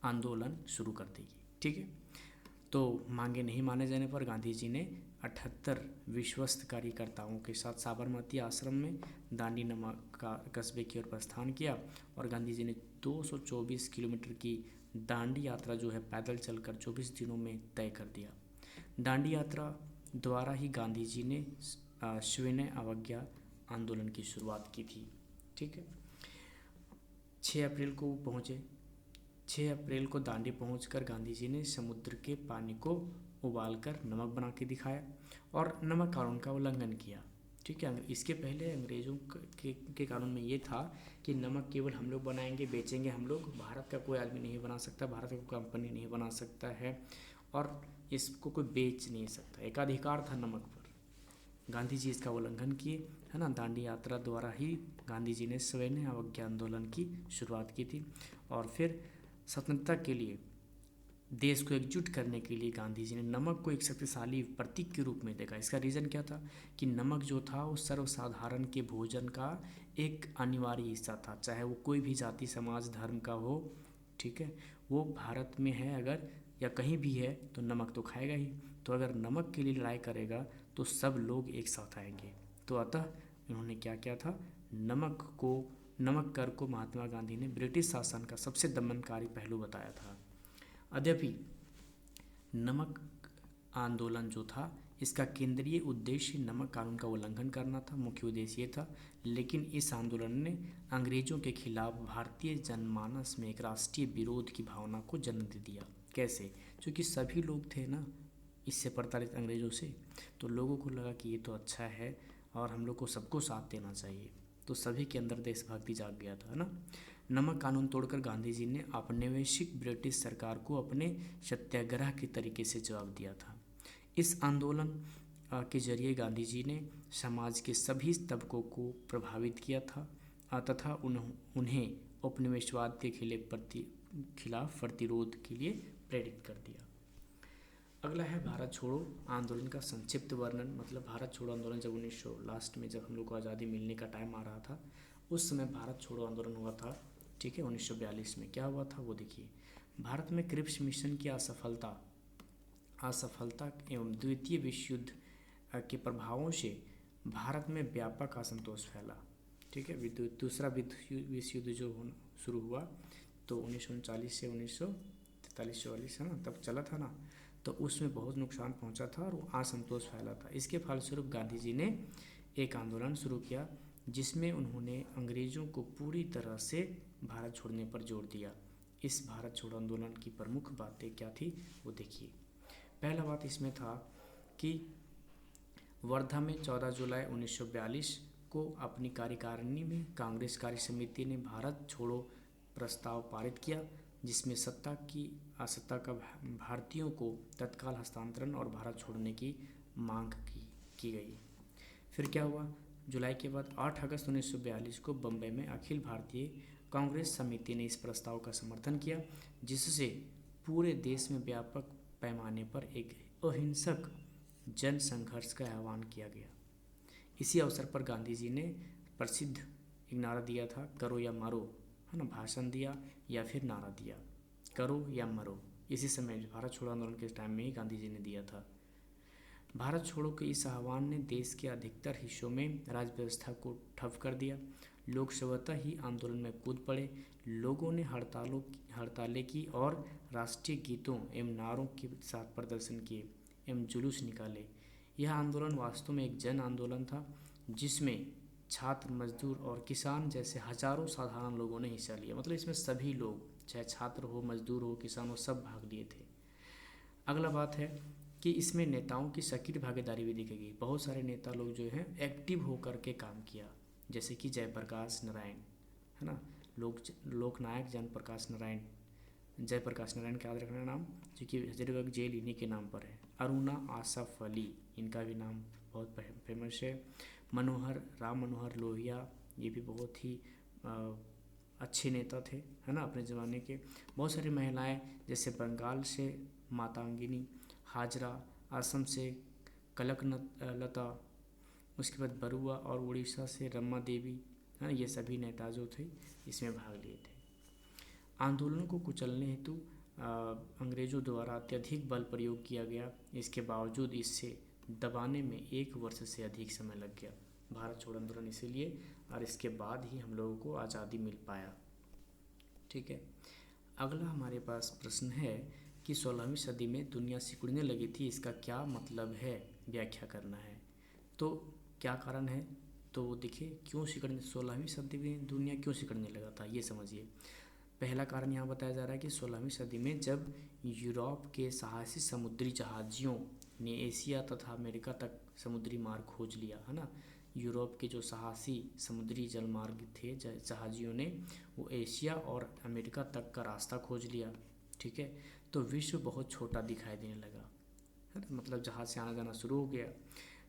आंदोलन शुरू कर देगी। ठीक है, तो मांगे नहीं माने जाने पर गांधी जी ने 78 विश्वस्त कार्यकर्ताओं के साथ साबरमती आश्रम में दांडी नमक का कस्बे की ओर प्रस्थान किया और गांधी जी ने 224 किलोमीटर की दांडी यात्रा जो है पैदल चलकर 24 दिनों में तय कर दिया। दांडी यात्रा द्वारा ही गांधी जी ने सविनय अवज्ञा आंदोलन की शुरुआत की थी। ठीक है, 6 अप्रैल को पहुँचे। 6 अप्रैल को दांडी पहुंचकर गांधी जी ने समुद्र के पानी को उबालकर नमक बना के दिखाया और नमक कानून का उल्लंघन किया। ठीक है, इसके पहले अंग्रेज़ों के कानून में ये था कि नमक केवल हम लोग बनाएंगे, बेचेंगे हम लोग, भारत का कोई आदमी नहीं बना सकता, भारत का कोई कंपनी नहीं बना सकता है और इसको कोई बेच नहीं सकता, एक अधिकार था नमक पर। गांधी जी इसका उल्लंघन किए, है ना। दांडी यात्रा द्वारा ही गांधी जी ने सविनय अवज्ञा आंदोलन की शुरुआत की थी और फिर स्वतंत्रता के लिए देश को एकजुट करने के लिए गांधी जी ने नमक को एक शक्तिशाली प्रतीक के रूप में देखा। इसका रीज़न क्या था कि नमक जो था वो सर्वसाधारण के भोजन का एक अनिवार्य हिस्सा था, चाहे वो कोई भी जाति समाज धर्म का हो। ठीक है, वो भारत में है अगर या कहीं भी है तो नमक तो खाएगा ही। तो अगर नमक के लिए लड़ाई करेगा तो सब लोग एक साथ आएंगे। तो अतः इन्होंने क्या किया था, नमक कर को महात्मा गांधी ने ब्रिटिश शासन का सबसे दमनकारी पहलू बताया था। यद्यपि नमक आंदोलन जो था इसका केंद्रीय उद्देश्य नमक कानून का उल्लंघन करना था, मुख्य उद्देश्य ये था, लेकिन इस आंदोलन ने अंग्रेजों के खिलाफ भारतीय जनमानस में एक राष्ट्रीय विरोध की भावना को जन्म दे दिया। कैसे, क्योंकि सभी लोग थे ना इससे प्रताड़ित अंग्रेजों से, तो लोगों को लगा कि ये तो अच्छा है और हम लोग को सबको साथ देना चाहिए, तो सभी के अंदर देशभक्ति जाग गया था, है ना। नमक कानून तोड़कर गांधी जी ने औपनिवेशिक ब्रिटिश सरकार को अपने सत्याग्रह के तरीके से जवाब दिया था। इस आंदोलन के जरिए गांधी जी ने समाज के सभी तबकों को प्रभावित किया था तथा उन्हें उपनिवेशवाद के खिलाफ प्रतिरोध के लिए प्रेरित कर दिया। अगला है भारत छोड़ो आंदोलन का संक्षिप्त वर्णन। मतलब भारत छोड़ो आंदोलन जब 1900 लास्ट में जब हम लोग को आज़ादी मिलने का टाइम आ रहा था उस समय भारत छोड़ो आंदोलन हुआ था, ठीक है। 1942 में क्या हुआ था वो देखिए। भारत में क्रिप्स मिशन की असफलता एवं द्वितीय विश्व युद्ध के प्रभावों से भारत में व्यापक असंतोष फैला, ठीक है। दूसरा विश्व युद्ध जो शुरू हुआ तो 1939 से 1943-44 है ना, तब चला था ना, तो उसमें बहुत नुकसान पहुंचा था और असंतोष फैला था। इसके फलस्वरूप गांधी जी ने एक आंदोलन शुरू किया जिसमें उन्होंने अंग्रेज़ों को पूरी तरह से भारत छोड़ने पर जोर दिया। इस भारत छोड़ो आंदोलन की प्रमुख बातें क्या थी वो देखिए। पहला बात इसमें था कि वर्धा में 14 जुलाई 1942 को अपनी कार्यकारिणी में कांग्रेस कार्य समिति ने भारत छोड़ो प्रस्ताव पारित किया, जिसमें सत्ता का भारतीयों को तत्काल हस्तांतरण और भारत छोड़ने की मांग की गई। फिर क्या हुआ, जुलाई के बाद 8 अगस्त 1942 को बम्बई में अखिल भारतीय कांग्रेस समिति ने इस प्रस्ताव का समर्थन किया, जिससे पूरे देश में व्यापक पैमाने पर एक अहिंसक जन संघर्ष का आह्वान किया गया। इसी अवसर पर गांधी जी ने प्रसिद्ध एक नारा दिया था, करो या मरो, है ना। भाषण दिया या फिर नारा दिया, करो या मरो। इसी समय भारत छोड़ो आंदोलन के टाइम में ही गांधी जी ने दिया था। भारत छोड़ो के इस आह्वान ने देश के अधिकतर हिस्सों में राज्य व्यवस्था को ठप कर दिया। लोग स्वतः ही आंदोलन में कूद पड़े। लोगों ने हड़तालें की और राष्ट्रीय गीतों एवं नारों के साथ प्रदर्शन किए एवं जुलूस निकाले। यह आंदोलन वास्तव में एक जन आंदोलन था, जिसमें छात्र, मजदूर और किसान जैसे हजारों साधारण लोगों ने हिस्सा लिया। मतलब इसमें सभी लोग, चाहे छात्र हो, मजदूर हो, किसान हो, सब भाग लिए थे। अगला बात है कि इसमें नेताओं की सक्रिय भागीदारी भी दिखेगी। बहुत सारे नेता लोग जो हैं एक्टिव होकर के काम किया, जैसे कि जयप्रकाश नारायण, है ना, लोकनायक जयप्रकाश नारायण का याद रखना नाम, जो कि हजरतगंज जेल इन्हीं के नाम पर है। अरुणा आसफ अली, इनका भी नाम बहुत फेमस है। राम मनोहर लोहिया, ये भी बहुत ही अच्छे नेता थे, है ना, अपने ज़माने के। बहुत सारी महिलाएं, जैसे बंगाल से मातंगिनी हाजरा, असम से कनकलता, उसके बाद बरुआ और उड़ीसा से रमा देवी, है ना, ये सभी नेता जो थे इसमें भाग लिए थे। आंदोलन को कुचलने हेतु अंग्रेज़ों द्वारा अत्यधिक बल प्रयोग किया गया। इसके बावजूद इससे दबाने में 1 वर्ष से अधिक समय लग गया भारत छोड़ो आंदोलन, इसीलिए, और इसके बाद ही हम लोगों को आज़ादी मिल पाया, ठीक है। अगला हमारे पास प्रश्न है कि 16वीं सदी में दुनिया सिकुड़ने लगी थी, इसका क्या मतलब है, व्याख्या करना है। तो क्या कारण है, तो वो देखिए, क्यों सिकुड़ने, 16वीं सदी में दुनिया क्यों सिकुड़ने लगा था, ये समझिए। पहला कारण यहाँ बताया जा रहा है कि 16वीं सदी में जब यूरोप के साहसी समुद्री जहाजियों ने एशिया तथा अमेरिका तक समुद्री मार्ग खोज लिया, है ना। यूरोप के जो साहसी समुद्री जल मार्ग थे जहाजियों ने, वो एशिया और अमेरिका तक का रास्ता खोज लिया, ठीक है। तो विश्व बहुत छोटा दिखाई देने लगा, है ना, मतलब जहाज से आना जाना शुरू हो गया।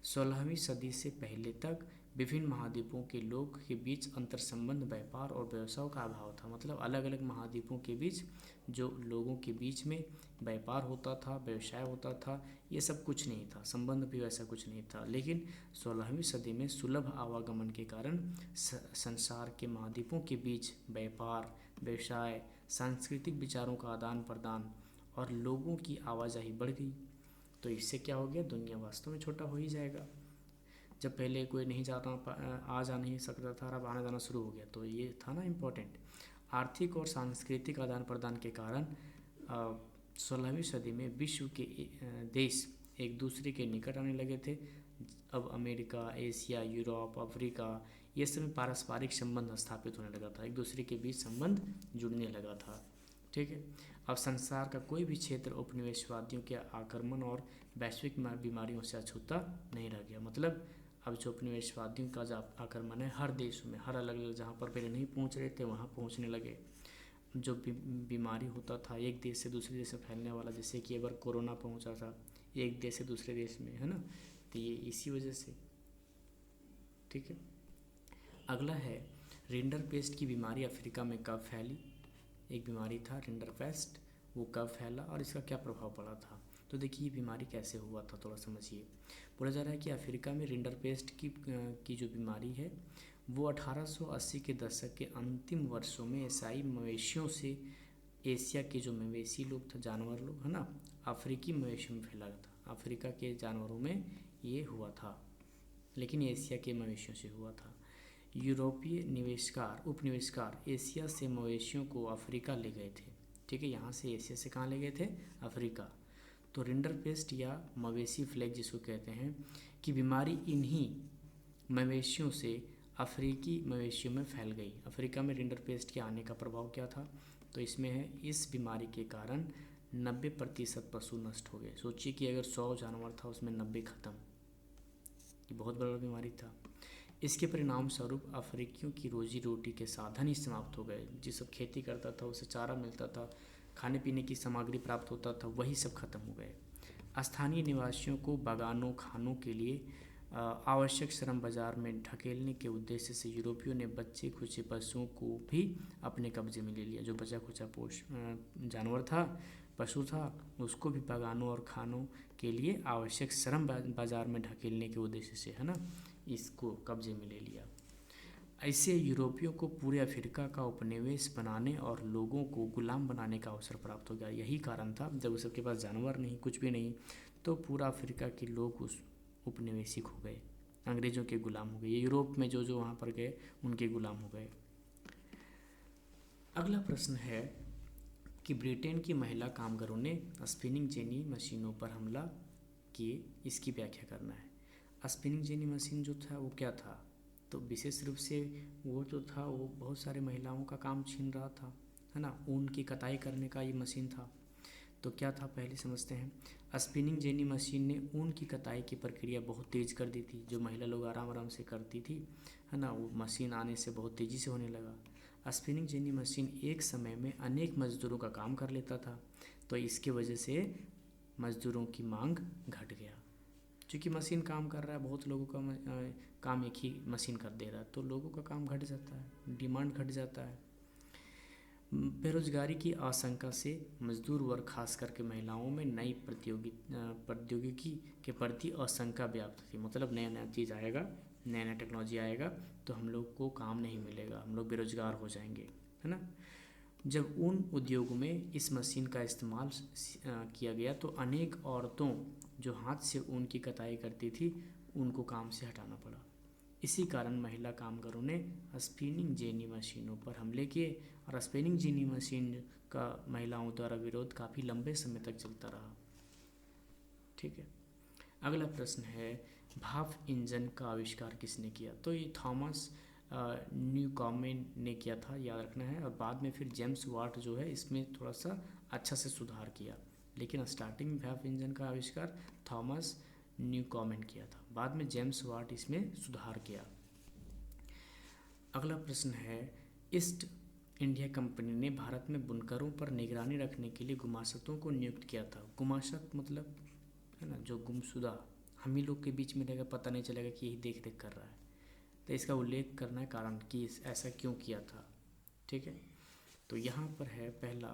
16वीं सदी से पहले तक विभिन्न महाद्वीपों के लोग के बीच अंतर संबंध, व्यापार और व्यवसाय का अभाव था। मतलब अलग अलग महाद्वीपों के बीच जो लोगों के बीच में व्यापार होता था, व्यवसाय होता था, ये सब कुछ नहीं था, संबंध भी वैसा कुछ नहीं था। लेकिन 16वीं सदी में सुलभ आवागमन के कारण संसार के महाद्वीपों के बीच व्यापार, व्यवसाय, सांस्कृतिक विचारों का आदान प्रदान और लोगों की आवाजाही बढ़ गई। तो इससे क्या हो गया, दुनिया वास्तव में छोटा हो ही जाएगा। जब पहले कोई नहीं आ जा नहीं सकता था, अब आना जाना शुरू हो गया, तो ये था ना इम्पोर्टेंट। आर्थिक और सांस्कृतिक आदान प्रदान के कारण 16वीं सदी में विश्व के देश एक दूसरे के निकट आने लगे थे। अब अमेरिका, एशिया, यूरोप, अफ्रीका, ये सब में पारस्परिक संबंध स्थापित होने लगा था, एक दूसरे के बीच संबंध जुड़ने लगा था, ठीक है। अब संसार का कोई भी क्षेत्र उपनिवेशवादियों के आक्रमण और वैश्विक बीमारियों से अछूता नहीं रह गया। मतलब अब जो उपनिवेशवादियों का जो आक्रमण है, हर देशों में, हर अलग अलग, जहाँ पर पहले नहीं पहुँच रहे थे वहाँ पहुँचने लगे। जो बीमारी होता था एक देश से दूसरे देश में फैलने वाला, जैसे कि अगर कोरोना पहुँचा था एक देश से दूसरे देश में, है ना, तो ये इसी वजह से, ठीक है। अगला है रिंडरपेस्ट की बीमारी अफ्रीका में कब फैली। एक बीमारी था रिंडरपेस्ट, वो कब फैला और इसका क्या प्रभाव पड़ा था। तो देखिए ये बीमारी कैसे हुआ था, थोड़ा समझिए। बोला जा रहा है कि अफ्रीका में रिंडरपेस्ट की जो बीमारी है वो 1880 के दशक के अंतिम वर्षों में ईसाई मवेशियों से एशिया के जो मवेशी लोग थे, जानवर लोग है ना, अफ्रीकी मवेशियों में फैला था। अफ्रीका के जानवरों में ये हुआ था, लेकिन एशिया के मवेशियों से हुआ था। यूरोपीय निवेशकार उपनिवेशकार एशिया से मवेशियों को अफ्रीका ले गए थे। ठीक है, यहाँ से एशिया से कहाँ ले गए थे? अफ्रीका। तो रिंडरपेस्ट या मवेशी फ्लैग जिसको कहते हैं कि बीमारी इन्हीं मवेशियों से अफ्रीकी मवेशियों में फैल गई। अफ्रीका में रिंडरपेस्ट के आने का प्रभाव क्या था? तो इसमें है इस बीमारी के कारण 90% पशु नष्ट हो गए। सोचिए कि अगर 100 जानवर था उसमें 90 खत्म, ये बहुत बड़ा बीमारी था। इसके परिणाम स्वरूप अफ्रीकियों की रोजी रोटी के साधन ही समाप्त हो गए। जिस सब खेती करता था, उसे चारा मिलता था, खाने पीने की सामग्री प्राप्त होता था, वही सब खत्म हो गए। स्थानीय निवासियों को बागानों खानों के लिए आवश्यक श्रम बाजार में ढकेलने के उद्देश्य से यूरोपियों ने बच्चे खुचे पशुओं को भी अपने कब्जे में ले लिया। जो बचा खुचा जानवर था, पशु था, उसको भी बागानों और खानों के लिए आवश्यक श्रम बाजार में ढकेलने के उद्देश्य से, है ना, इसको कब्जे में ले लिया। ऐसे यूरोपियों को पूरे अफ्रीका का उपनिवेश बनाने और लोगों को गुलाम बनाने का अवसर प्राप्त हो गया। यही कारण था, जब उस सबके पास जानवर नहीं, कुछ भी नहीं, तो पूरा अफ्रीका के लोग उस उपनिवेशिक हो गए, अंग्रेज़ों के गुलाम हो गए। ये यूरोप में जो जो वहाँ पर गए उनके गुलाम हो गए। अगला प्रश्न है कि ब्रिटेन की महिला कामगारों ने स्पिनिंग जेनी मशीनों पर हमला किए, इसकी व्याख्या करना है। स्पिनिंग जेनी मशीन जो था वो क्या था? तो विशेष रूप से वो जो था वो बहुत सारे महिलाओं का काम छीन रहा था, है ना, ऊन की कटाई करने का ये मशीन था। तो क्या था पहले समझते हैं। स्पिनिंग जेनी मशीन ने ऊन की कटाई की प्रक्रिया बहुत तेज़ कर दी थी। जो महिला लोग आराम आराम से करती थी, है ना, वो मशीन आने से बहुत तेज़ी से होने लगा। स्पिनिंग जेनी मशीन एक समय में अनेक मजदूरों का काम कर लेता था, तो इसके वजह से मजदूरों की मांग घट गया। क्योंकि मशीन काम कर रहा है, बहुत लोगों का काम एक ही मशीन कर दे रहा है, तो लोगों का काम घट जाता है, डिमांड घट जाता है। बेरोजगारी की आशंका से मजदूर वर्ग खास करके महिलाओं में नई प्रौद्योगिकी के प्रति आशंका व्याप्त थी। मतलब नया नया चीज़ आएगा, नया नया टेक्नोलॉजी आएगा तो हम लोग को काम नहीं मिलेगा, हम लोग बेरोजगार हो जाएंगे, है ना। जब ऊन उद्योगों में इस मशीन का इस्तेमाल किया गया तो अनेक औरतों जो हाथ से ऊन की कटाई करती थी उनको काम से हटाना पड़ा। इसी कारण महिला कामगारों ने स्पिनिंग जेनी मशीनों पर हमले किए और स्पिनिंग जेनी मशीन का महिलाओं द्वारा विरोध काफ़ी लंबे समय तक चलता रहा। ठीक है, अगला प्रश्न है भाप इंजन का आविष्कार किसने किया? तो ये थॉमस न्यूकॉमेन ने किया था, याद रखना है। और बाद में फिर जेम्स वाट जो है इसमें थोड़ा सा अच्छा से सुधार किया, लेकिन स्टार्टिंग में भाप इंजन का आविष्कार थॉमस न्यूकॉमेन किया था, बाद में जेम्स वाट इसमें सुधार किया। अगला प्रश्न है ईस्ट इंडिया कंपनी ने भारत में बुनकरों पर निगरानी रखने के लिए गुमास्तों को नियुक्त किया था। गुमास्त मतलब, है ना, जो गुमशुदा हम ही लोग के बीच में रहेगा, पता नहीं चलेगा कि यही देख रेख कर रहा है। तो इसका उल्लेख करना है कारण कि ऐसा क्यों किया था। ठीक है, तो यहाँ पर है पहला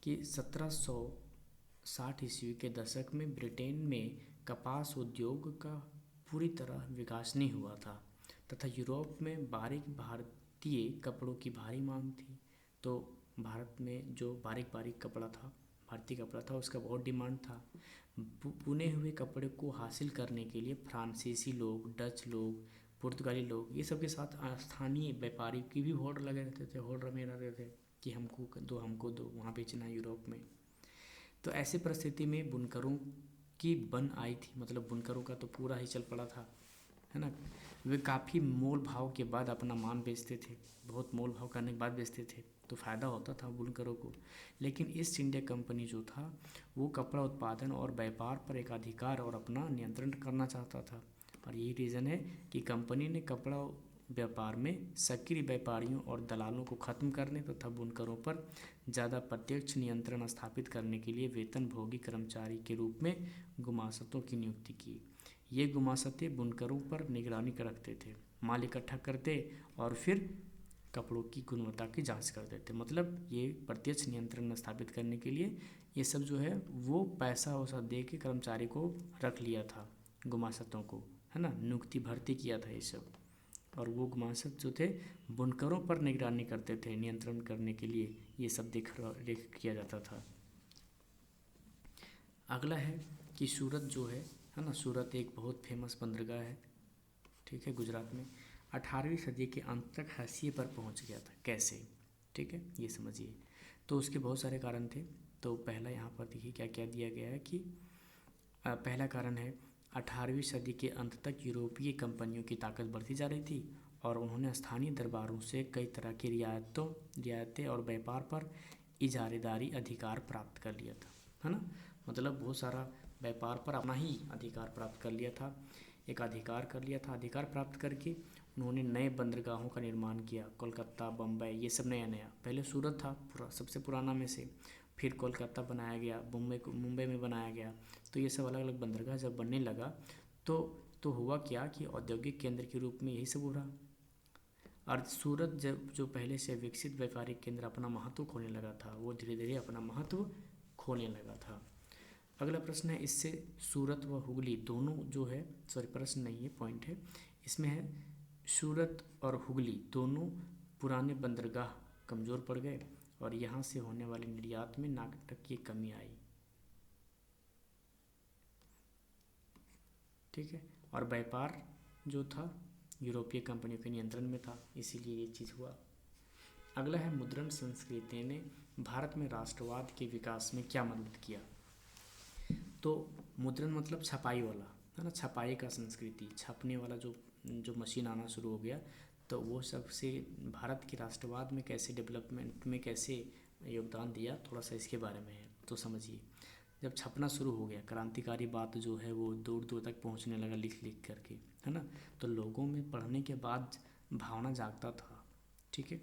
कि 1760 ईस्वी के दशक में ब्रिटेन में कपास उद्योग का पूरी तरह विकास नहीं हुआ था तथा यूरोप में बारीक भारतीय कपड़ों की भारी मांग थी। तो भारत में जो बारीक बारीक कपड़ा था, भारतीय कपड़ा था, उसका बहुत डिमांड था। बुने हुए कपड़े को हासिल करने के लिए फ्रांसीसी लोग, डच लोग, पुर्तगाली लोग, ये सब के साथ स्थानीय व्यापारी की भी होड़ लगे रहते थे, होड़ रमे रहते थे कि हमको दो वहाँ बेचना है यूरोप में। तो ऐसे परिस्थिति में बुनकरों की बन आई थी, मतलब बुनकरों का तो पूरा ही चल पड़ा था, है ना। वे काफ़ी मोल भाव के बाद अपना मान बेचते थे, बहुत मोल भाव करने के बाद बेचते थे, तो फ़ायदा होता था बुनकरों को। लेकिन ईस्ट इंडिया कंपनी जो था वो कपड़ा उत्पादन और व्यापार पर एक अधिकार और अपना नियंत्रण करना चाहता था। और यही रीज़न है कि कंपनी ने कपड़ा व्यापार में सक्रिय व्यापारियों और दलालों को खत्म करने तथा बुनकरों पर ज़्यादा प्रत्यक्ष नियंत्रण स्थापित करने के लिए वेतनभोगी कर्मचारी के रूप में गुमास्तों की नियुक्ति की। ये गुमास्ते बुनकरों पर निगरानी रखते थे, माल इकट्ठा करते और फिर कपड़ों की गुणवत्ता की जांच करते थे। मतलब ये प्रत्यक्ष नियंत्रण स्थापित करने के लिए ये सब जो है वो पैसा वैसा दे के कर्मचारी को रख लिया था, गुमास्तों को, है ना, नियुक्ति भर्ती किया था ये सब। और वो गुमाशत जो थे बुनकरों पर निगरानी करते थे, नियंत्रण करने के लिए ये सब देख किया जाता था। अगला है कि सूरत जो है ना, सूरत एक बहुत फेमस बंदरगाह है, ठीक है, गुजरात में। 18वीं सदी के अंत तक हाशिए पर पहुंच गया था। कैसे? ठीक है, ये समझिए। तो उसके बहुत सारे कारण थे। तो पहला यहाँ पर देखिए क्या क्या दिया गया है कि पहला कारण है 18वीं सदी के अंत तक यूरोपीय कंपनियों की ताकत बढ़ती जा रही थी और उन्होंने स्थानीय दरबारों से कई तरह की रियायतें और व्यापार पर इजारेदारी अधिकार प्राप्त कर लिया था, है ना। मतलब बहुत सारा व्यापार पर अपना ही अधिकार प्राप्त कर लिया था, एक अधिकार कर लिया था। अधिकार प्राप्त करके उन्होंने नए बंदरगाहों का निर्माण किया, कोलकाता, बम्बई, ये सब नया नया। पहले सूरत था सबसे पुराना में से, फिर कोलकाता बनाया गया, मुंबई में बनाया गया। तो ये सब अलग अलग बंदरगाह जब बनने लगा तो हुआ क्या कि औद्योगिक केंद्र के रूप में यही सब हो रहा। और सूरत जब जो पहले से विकसित व्यापारिक केंद्र अपना महत्व खोने लगा था, वो धीरे धीरे अपना महत्व खोने लगा था। अगला प्रश्न है, इससे सूरत व हुगली दोनों जो है, सॉरी प्रश्न नहीं है, पॉइंट है, इसमें है सूरत और हुगली दोनों पुराने बंदरगाह कमज़ोर पड़ गए और यहाँ से होने वाले निर्यात में नाटकीय कमी आई। ठीक है, और व्यापार जो था यूरोपीय कंपनियों के नियंत्रण में था, इसीलिए ये चीज़ हुआ। अगला है, मुद्रण संस्कृति ने भारत में राष्ट्रवाद के विकास में क्या मदद किया। तो मुद्रण मतलब छपाई वाला, है ना, छपाई का संस्कृति, छपने वाला जो मशीन आना शुरू हो गया, तो वो सबसे भारत के राष्ट्रवाद में कैसे, डेवलपमेंट में कैसे योगदान दिया, थोड़ा सा इसके बारे में है। तो समझिए, जब छपना शुरू हो गया, क्रांतिकारी बात जो है वो दूर दूर तक पहुंचने लगा लिख लिख करके, है ना, तो लोगों में पढ़ने के बाद भावना जागता था। ठीक है,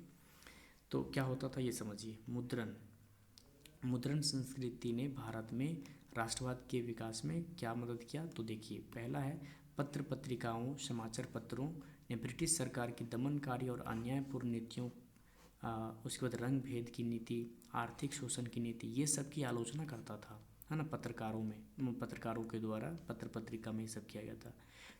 तो क्या होता था ये समझिए। मुद्रण संस्कृति ने भारत में राष्ट्रवाद के विकास में क्या मदद किया। तो देखिए, पहला है, पत्र पत्रिकाओं, समाचार पत्रों ने ब्रिटिश सरकार की दमनकारी और अन्यायपूर्ण नीतियों, उसके बाद रंग भेद की नीति, आर्थिक शोषण की नीति, ये सब की आलोचना करता था, है ना, पत्रकारों के द्वारा पत्र पत्रिका में ये सब किया गया था।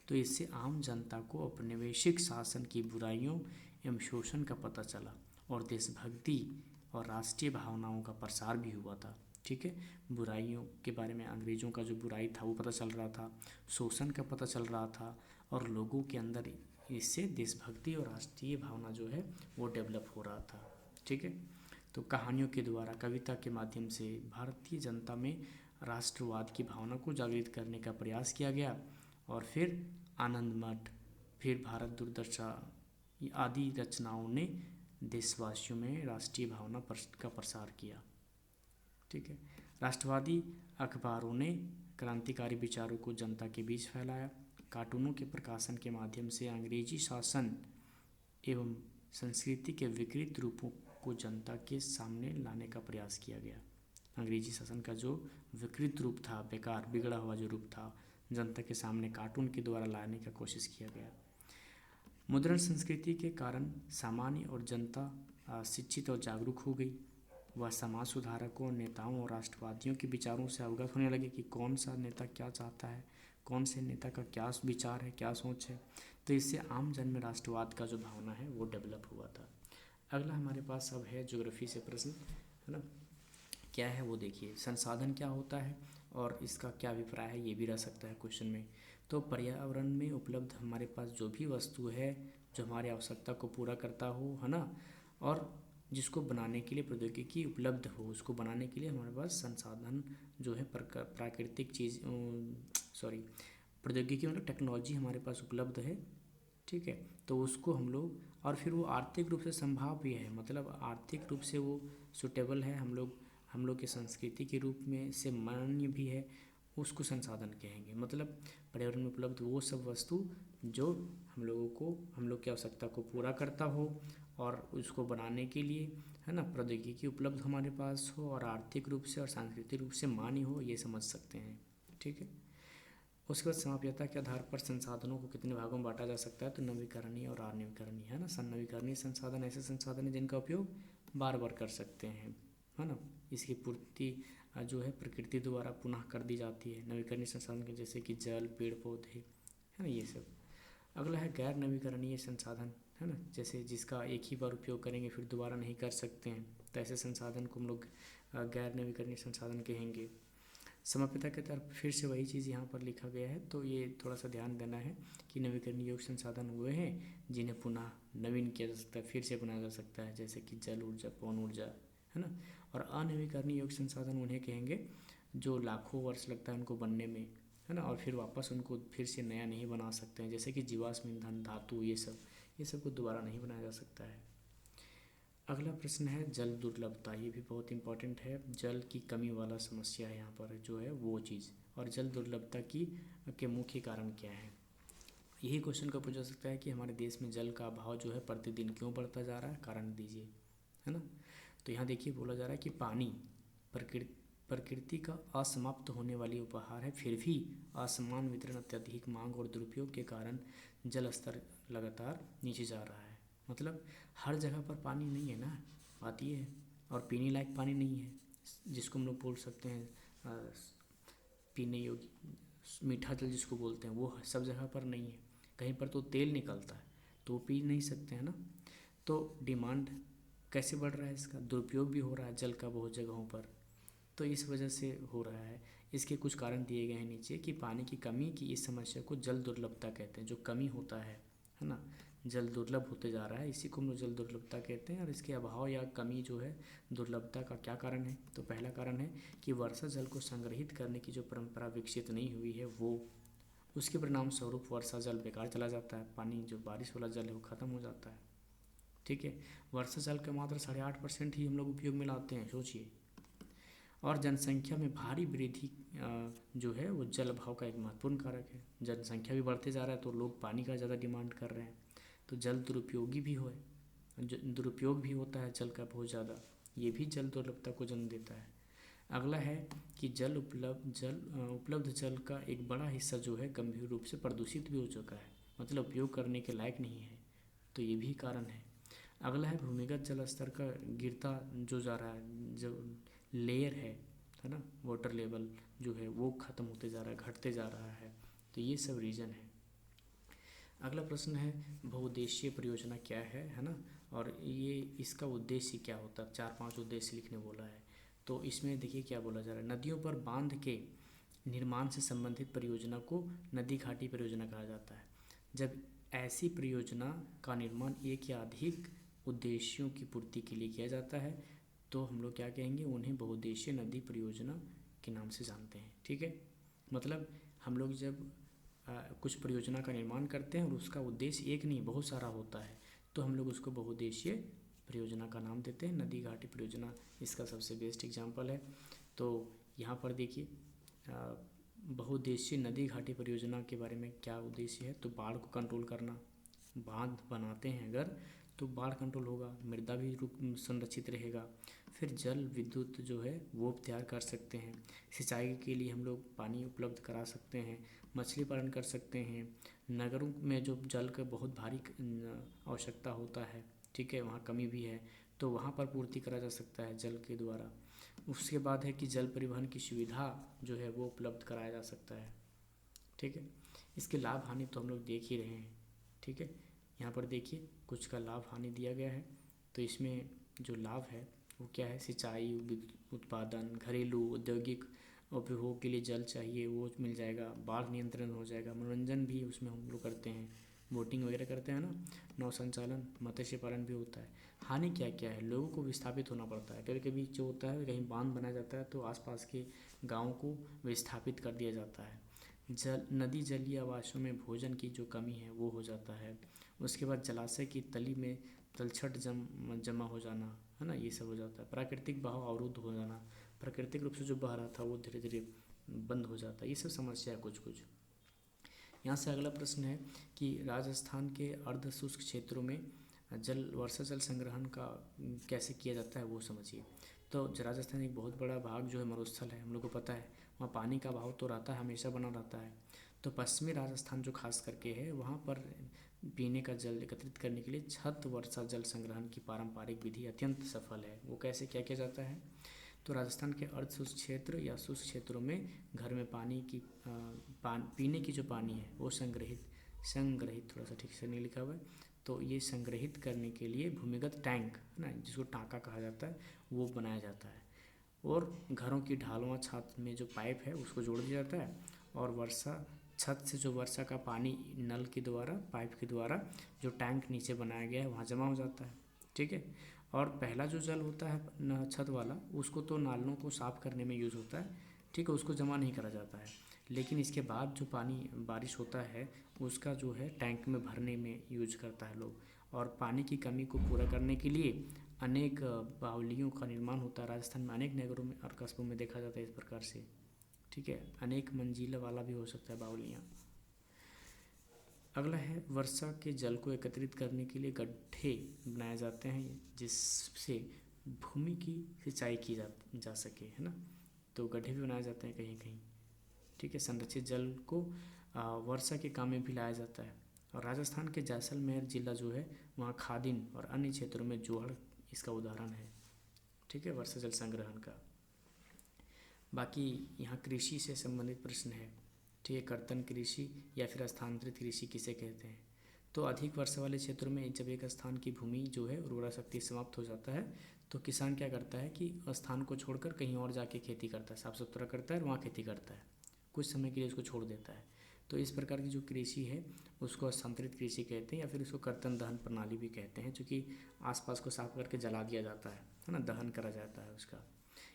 तो इससे आम जनता को औपनिवेशिक शासन की बुराइयों एवं शोषण का पता चला और देशभक्ति और राष्ट्रीय भावनाओं का प्रसार भी हुआ था। ठीक है, बुराइयों के बारे में, अंग्रेज़ों का जो बुराई था वो पता चल रहा था, शोषण का पता चल रहा था, और लोगों के अंदर इससे देशभक्ति और राष्ट्रीय भावना जो है वो डेवलप हो रहा था। ठीक है, तो कहानियों के द्वारा, कविता के माध्यम से भारतीय जनता में राष्ट्रवाद की भावना को जागृत करने का प्रयास किया गया। और फिर आनंद मठ, फिर भारत दुर्दशा आदि रचनाओं ने देशवासियों में राष्ट्रीय भावना का प्रसार किया। ठीक है, राष्ट्रवादी अखबारों ने क्रांतिकारी विचारों को जनता के बीच फैलाया। कार्टूनों के प्रकाशन के माध्यम से अंग्रेजी शासन एवं संस्कृति के विकृत रूपों को जनता के सामने लाने का प्रयास किया गया। अंग्रेजी शासन का जो विकृत रूप था, बेकार बिगड़ा हुआ जो रूप था, जनता के सामने कार्टून के द्वारा लाने का कोशिश किया गया। मुद्रण संस्कृति के कारण सामान्य और जनता शिक्षित और जागरूक हो गई। वह समाज सुधारकों, नेताओं और राष्ट्रवादियों के विचारों से अवगत होने लगे कि कौन सा नेता क्या चाहता है, कौन से नेता का क्या विचार है, क्या सोच है। तो इससे आम जन में राष्ट्रवाद का जो भावना है वो डेवलप हुआ था। अगला हमारे पास अब है ज्योग्राफी से प्रश्न, है ना, क्या है वो देखिए। संसाधन क्या होता है और इसका क्या अभिप्राय है, ये भी रह सकता है क्वेश्चन में। तो पर्यावरण में उपलब्ध हमारे पास जो भी वस्तु है जो हमारी आवश्यकता को पूरा करता हो, है ना, और जिसको बनाने के लिए प्रौद्योगिकी उपलब्ध हो, उसको बनाने के लिए हमारे पास संसाधन जो है प्राकृतिक चीज़, प्रौद्योगिकी मतलब टेक्नोलॉजी हमारे पास उपलब्ध है। ठीक है, तो उसको हम लोग, और फिर वो आर्थिक रूप से संभव भी है, मतलब आर्थिक रूप से वो सुटेबल है, हम लोग की संस्कृति के रूप में से मान्य भी है, उसको संसाधन कहेंगे। मतलब पर्यावरण में उपलब्ध वो सब वस्तु जो हम लोग की आवश्यकता को पूरा करता हो और उसको बनाने के लिए, है ना, प्रौद्योगिकी उपलब्ध हमारे पास हो और आर्थिक रूप से और सांस्कृतिक रूप से मान्य हो, ये समझ सकते हैं। ठीक है, उसके बाद समाप्यता के आधार पर संसाधनों को कितने भागों में बांटा जा सकता है। तो नवीकरणीय और अनवीकरणीय, है ना। नवीकरणीय संसाधन ऐसे संसाधन हैं जिनका उपयोग बार बार कर सकते हैं, है ना, इसकी पूर्ति जो है प्रकृति द्वारा पुनः कर दी जाती है। नवीकरणीय संसाधन के जैसे कि जल, पेड़ पौधे, है ना, ये सब। अगला है गैर नवीकरणीय संसाधन, है ना, जैसे जिसका एक ही बार उपयोग करेंगे फिर दोबारा नहीं कर सकते हैं, तो ऐसे संसाधन को हम लोग गैर नवीकरणीय संसाधन कहेंगे। समाप्यता के तरफ फिर से वही चीज़ यहाँ पर लिखा गया है, तो ये थोड़ा सा ध्यान देना है कि नवीकरणीय योग्य संसाधन हुए हैं जिन्हें पुनः नवीन किया जा सकता है, फिर से बनाया जा सकता है, जैसे कि जल ऊर्जा, पवन ऊर्जा, है ना। और अनवीकरणीय योग्य संसाधन उन्हें कहेंगे जो लाखों वर्ष लगता है उनको बनने में, है ना, और फिर वापस उनको फिर से नया नहीं बना सकते हैं, जैसे कि जीवाश्म ईंधन, धातु, ये सब को दोबारा नहीं बनाया जा सकता है। अगला प्रश्न है जल दुर्लभता, ये भी बहुत इंपॉर्टेंट है। जल की कमी वाला समस्या है यहाँ पर जो है वो चीज़, और जल दुर्लभता के मुख्य कारण क्या है। यही क्वेश्चन का पूछा सकता है कि हमारे देश में जल का अभाव जो है प्रतिदिन क्यों बढ़ता जा रहा है, कारण दीजिए, है ना। तो यहाँ देखिए बोला जा रहा है कि पानी प्रकृति का असमाप्त होने वाली उपहार है, फिर भी असमान वितरण, अत्यधिक मांग और दुरुपयोग के कारण जल स्तर लगातार नीचे जा रहा है। मतलब हर जगह पर पानी नहीं है ना, बात ये है। और पीने लायक पानी नहीं है, जिसको हम लोग बोल सकते हैं पीने योग्य मीठा जल जिसको बोलते हैं, वो सब जगह पर नहीं है। कहीं पर तो तेल निकलता है तो पी नहीं सकते हैं ना। तो डिमांड कैसे बढ़ रहा है, इसका दुरुपयोग भी हो रहा है जल का बहुत जगहों पर, तो इस वजह से हो रहा है। इसके कुछ कारण दिए गए हैं नीचे कि पानी की कमी की इस समस्या को जल दुर्लभता कहते हैं, जो कमी होता है ना, जल दुर्लभ होते जा रहा है, इसी को हम लोग जल दुर्लभता कहते हैं। और इसके अभाव या कमी जो है दुर्लभता का क्या कारण है, तो पहला कारण है कि वर्षा जल को संग्रहित करने की जो परंपरा विकसित नहीं हुई है वो, उसके परिणाम स्वरूप वर्षा जल बेकार चला जाता है, पानी जो बारिश वाला जल है वो ख़त्म हो जाता है। ठीक है, वर्षा जल का मात्र 8.5% ही हम लोग उपयोग में लाते हैं, सोचिए। और जनसंख्या में भारी वृद्धि जो है वो जल अभाव का एक महत्वपूर्ण कारक है। जनसंख्या भी बढ़ते जा रहा है तो लोग पानी का ज़्यादा डिमांड कर रहे हैं, तो जल दुरुपयोगी भी हो, दुरुपयोग भी होता है जल का बहुत ज़्यादा, ये भी जल दुर्लभता को जन्म देता है। अगला है कि उपलब्ध जल का एक बड़ा हिस्सा जो है गंभीर रूप से प्रदूषित भी हो चुका है, मतलब उपयोग करने के लायक नहीं है, तो ये भी कारण है। अगला है भूमिगत जल स्तर का गिरता जो जा रहा है, जो लेयर है ना, वाटर लेवल जो है वो ख़त्म होते जा रहा है, घटते जा रहा है, तो ये सब रीज़न है। अगला प्रश्न है बहुउद्देशीय परियोजना क्या है ना, और ये इसका उद्देश्य क्या होता है, 4-5 उद्देश्य लिखने बोला है। तो इसमें देखिए क्या बोला जा रहा है, नदियों पर बांध के निर्माण से संबंधित परियोजना को नदी घाटी परियोजना कहा जाता है। जब ऐसी परियोजना का निर्माण एक या अधिक उद्देश्यों की पूर्ति के लिए किया जाता है तो हम लोग क्या कहेंगे, उन्हें बहुउद्देशीय नदी परियोजना के नाम से जानते हैं। ठीक है, मतलब हम लोग जब कुछ परियोजना का निर्माण करते हैं और उसका उद्देश्य एक नहीं बहुत सारा होता है तो हम लोग उसको बहुउद्देशीय परियोजना का नाम देते हैं। नदी घाटी परियोजना इसका सबसे बेस्ट एग्जांपल है। तो यहाँ पर देखिए बहुउद्देशीय नदी घाटी परियोजना के बारे में क्या उद्देश्य है, तो बाढ़ को कंट्रोल करना। बांध बनाते हैं अगर तो बाढ़ कंट्रोल होगा, मृदा भी संरक्षित रहेगा, फिर जल विद्युत जो है वो तैयार कर सकते हैं, सिंचाई के लिए हम लोग पानी उपलब्ध करा सकते हैं, मछली पालन कर सकते हैं, नगरों में जो जल का बहुत भारी आवश्यकता होता है, ठीक है, वहाँ कमी भी है तो वहाँ पर पूर्ति करा जा सकता है जल के द्वारा। उसके बाद है कि जल परिवहन की सुविधा जो है वो उपलब्ध कराया जा सकता है। ठीक है, इसके लाभ हानि तो हम लोग देख ही रहे हैं। ठीक है, यहाँ पर देखिए कुछ का लाभ हानि दिया गया है, तो इसमें जो लाभ है वो क्या है, सिंचाई, उत्पादन, घरेलू औद्योगिक उपभोग के लिए जल चाहिए वो मिल जाएगा, बाढ़ नियंत्रण हो जाएगा, मनोरंजन भी उसमें हम लोग करते हैं, बोटिंग वगैरह करते हैं ना, नौ संचालन, मत्स्य पालन भी होता है। हानि क्या क्या है, लोगों को विस्थापित होना पड़ता है, कभी कभी जो होता है कहीं बांध बनाया जाता है तो आसपास के गाँव को विस्थापित कर दिया जाता है। नदी जलीय आवासों में भोजन की जो कमी है वो हो जाता है। उसके बाद जलाशय की तली में तलछट जमा हो जाना, है ना, ये सब हो जाता है। प्राकृतिक बहाव अवरुद्ध हो जाना, प्राकृतिक रूप से जो बह रहा था वो धीरे धीरे बंद हो जाता है, ये सब समस्या है कुछ। यहाँ से अगला प्रश्न है कि राजस्थान के अर्ध शुष्क क्षेत्रों में वर्षा जल संग्रहण का कैसे किया जाता है वो समझिए। तो राजस्थान एक बहुत बड़ा भाग जो है मरुस्थल है, हम लोग को पता है, वहाँ पानी का अभाव तो रहता है, हमेशा बना रहता है। तो पश्चिमी राजस्थान जो खास करके है वहाँ पर पीने का जल एकत्रित करने के लिए छत वर्षा जल संग्रहण की पारंपरिक विधि अत्यंत सफल है। वो कैसे क्या किया जाता है, तो राजस्थान के अर्ध शुष्क क्षेत्र या शुष्क क्षेत्रों में घर में पानी की पीने की जो पानी है वो संग्रहित संग्रहित, थोड़ा सा ठीक से नहीं लिखा हुआ है, तो ये संग्रहित करने के लिए भूमिगत टैंक है ना, जिसको टाँका कहा जाता है, वो बनाया जाता है। और घरों की ढालों छत में जो पाइप है उसको जोड़ दिया जाता है, और वर्षा छत से जो वर्षा का पानी नल के द्वारा, पाइप के द्वारा जो टैंक नीचे बनाया गया है वहाँ जमा हो जाता है। ठीक है। और पहला जो जल होता है छत वाला, उसको तो नालों को साफ़ करने में यूज़ होता है। ठीक है, उसको जमा नहीं करा जाता है। लेकिन इसके बाद जो पानी बारिश होता है उसका जो है टैंक में भरने में यूज करता है लोग। और पानी की कमी को पूरा करने के लिए अनेक बावलियों का निर्माण होता है। राजस्थान में अनेक नगरों में और कस्बों में देखा जाता है इस प्रकार से। ठीक है, अनेक मंजिला वाला भी हो सकता है बावलियाँ। अगला है वर्षा के जल को एकत्रित करने के लिए गड्ढे बनाए जाते हैं, जिससे भूमि की सिंचाई की जा सके, है ना। तो गड्ढे भी बनाए जाते हैं कहीं कहीं। ठीक है, संरक्षित जल को वर्षा के काम में भी लाया जाता है। और राजस्थान के जैसलमेर जिला जो है वहाँ खादिन और अन्य क्षेत्रों में जोहड़ इसका उदाहरण है। ठीक है, वर्षा जल संग्रहण का। बाकी यहाँ कृषि से संबंधित प्रश्न है। ठीक है, कर्तन कृषि या फिर स्थानांतरित कृषि किसे कहते हैं। तो अधिक वर्षा वाले क्षेत्रों में जब एक स्थान की भूमि जो है उर्वरा शक्ति समाप्त हो जाता है तो किसान क्या करता है कि स्थान को छोड़कर कहीं और जाके खेती करता है, साफ सुथरा करता है और वहाँ खेती करता है, कुछ समय के लिए उसको छोड़ देता है। तो इस प्रकार की जो कृषि है उसको स्थानांतरित कृषि कहते हैं, या फिर उसको कर्तन दहन प्रणाली भी कहते हैं, क्योंकि आसपास को साफ करके जला दिया जाता है ना, दहन करा जाता है उसका।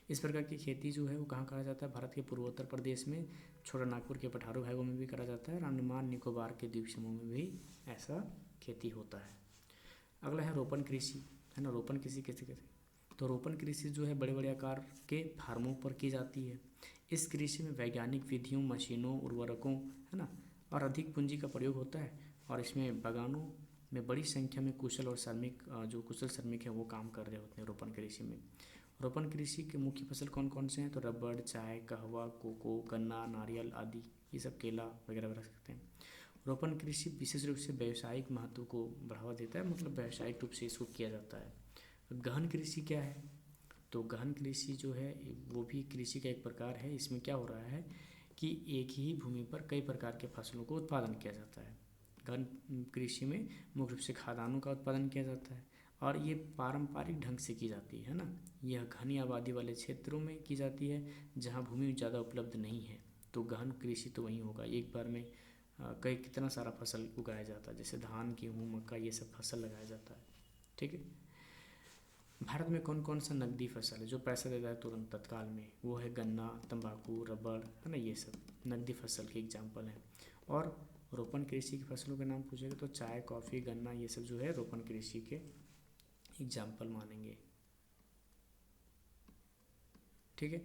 इस प्रकार की खेती जो है वो कहाँ करा जाता है, भारत के पूर्वोत्तर प्रदेश में, छोटा नागपुर के पठारू भागों में भी करा जाता है, और अंडमान निकोबार के द्वीप समूह में भी ऐसा खेती होता है। अगला है रोपण कृषि, है ना। रोपण कृषि कैसे कैसे, तो रोपण कृषि जो है बड़े बड़े आकार के फार्मों पर की जाती है। इस कृषि में वैज्ञानिक विधियों, मशीनों, उर्वरकों, है ना, और अधिक पूंजी का प्रयोग होता है। और इसमें बागानों में बड़ी संख्या में कुशल और श्रमिक, जो कुशल श्रमिक हैं वो काम कर रहे होते हैं रोपण कृषि में। रोपण कृषि के मुख्य फसल कौन कौन से हैं, तो रबड़, चाय, कहवा, कोको, गन्ना, नारियल आदि, ये सब केला वगैरह रख सकते हैं। रोपण कृषि विशेष रूप से व्यावसायिक महत्व को बढ़ावा देता है, मतलब व्यावसायिक रूप से इसको किया जाता है। गहन कृषि क्या है, तो गहन कृषि जो है वो भी कृषि का एक प्रकार है। इसमें क्या हो रहा है कि एक ही भूमि पर कई प्रकार के फसलों को उत्पादन किया जाता है। गहन कृषि में मुख्य रूप से खाद्यान्नों का उत्पादन किया जाता है, और ये पारंपरिक ढंग से की जाती है ना। यह घनी आबादी वाले क्षेत्रों में की जाती है जहाँ भूमि ज़्यादा उपलब्ध नहीं है। तो गहन कृषि तो वहीं होगा, एक बार में कई कितना सारा फसल उगाया जाता है, जैसे धान, गेहूँ, मक्का, ये सब फसल लगाया जाता है। ठीक है। भारत में कौन कौन सा नकदी फसल है जो पैसा देता है तुरंत तत्काल में, वो है गन्ना, तंबाकू, रबड़, है ना, ये सब नकदी फसल के एग्जाम्पल हैं। और रोपण कृषि की फसलों के नाम पूछेगा तो चाय, कॉफ़ी, गन्ना, ये सब जो है रोपण कृषि के एग्जाम्पल मानेंगे। ठीक है।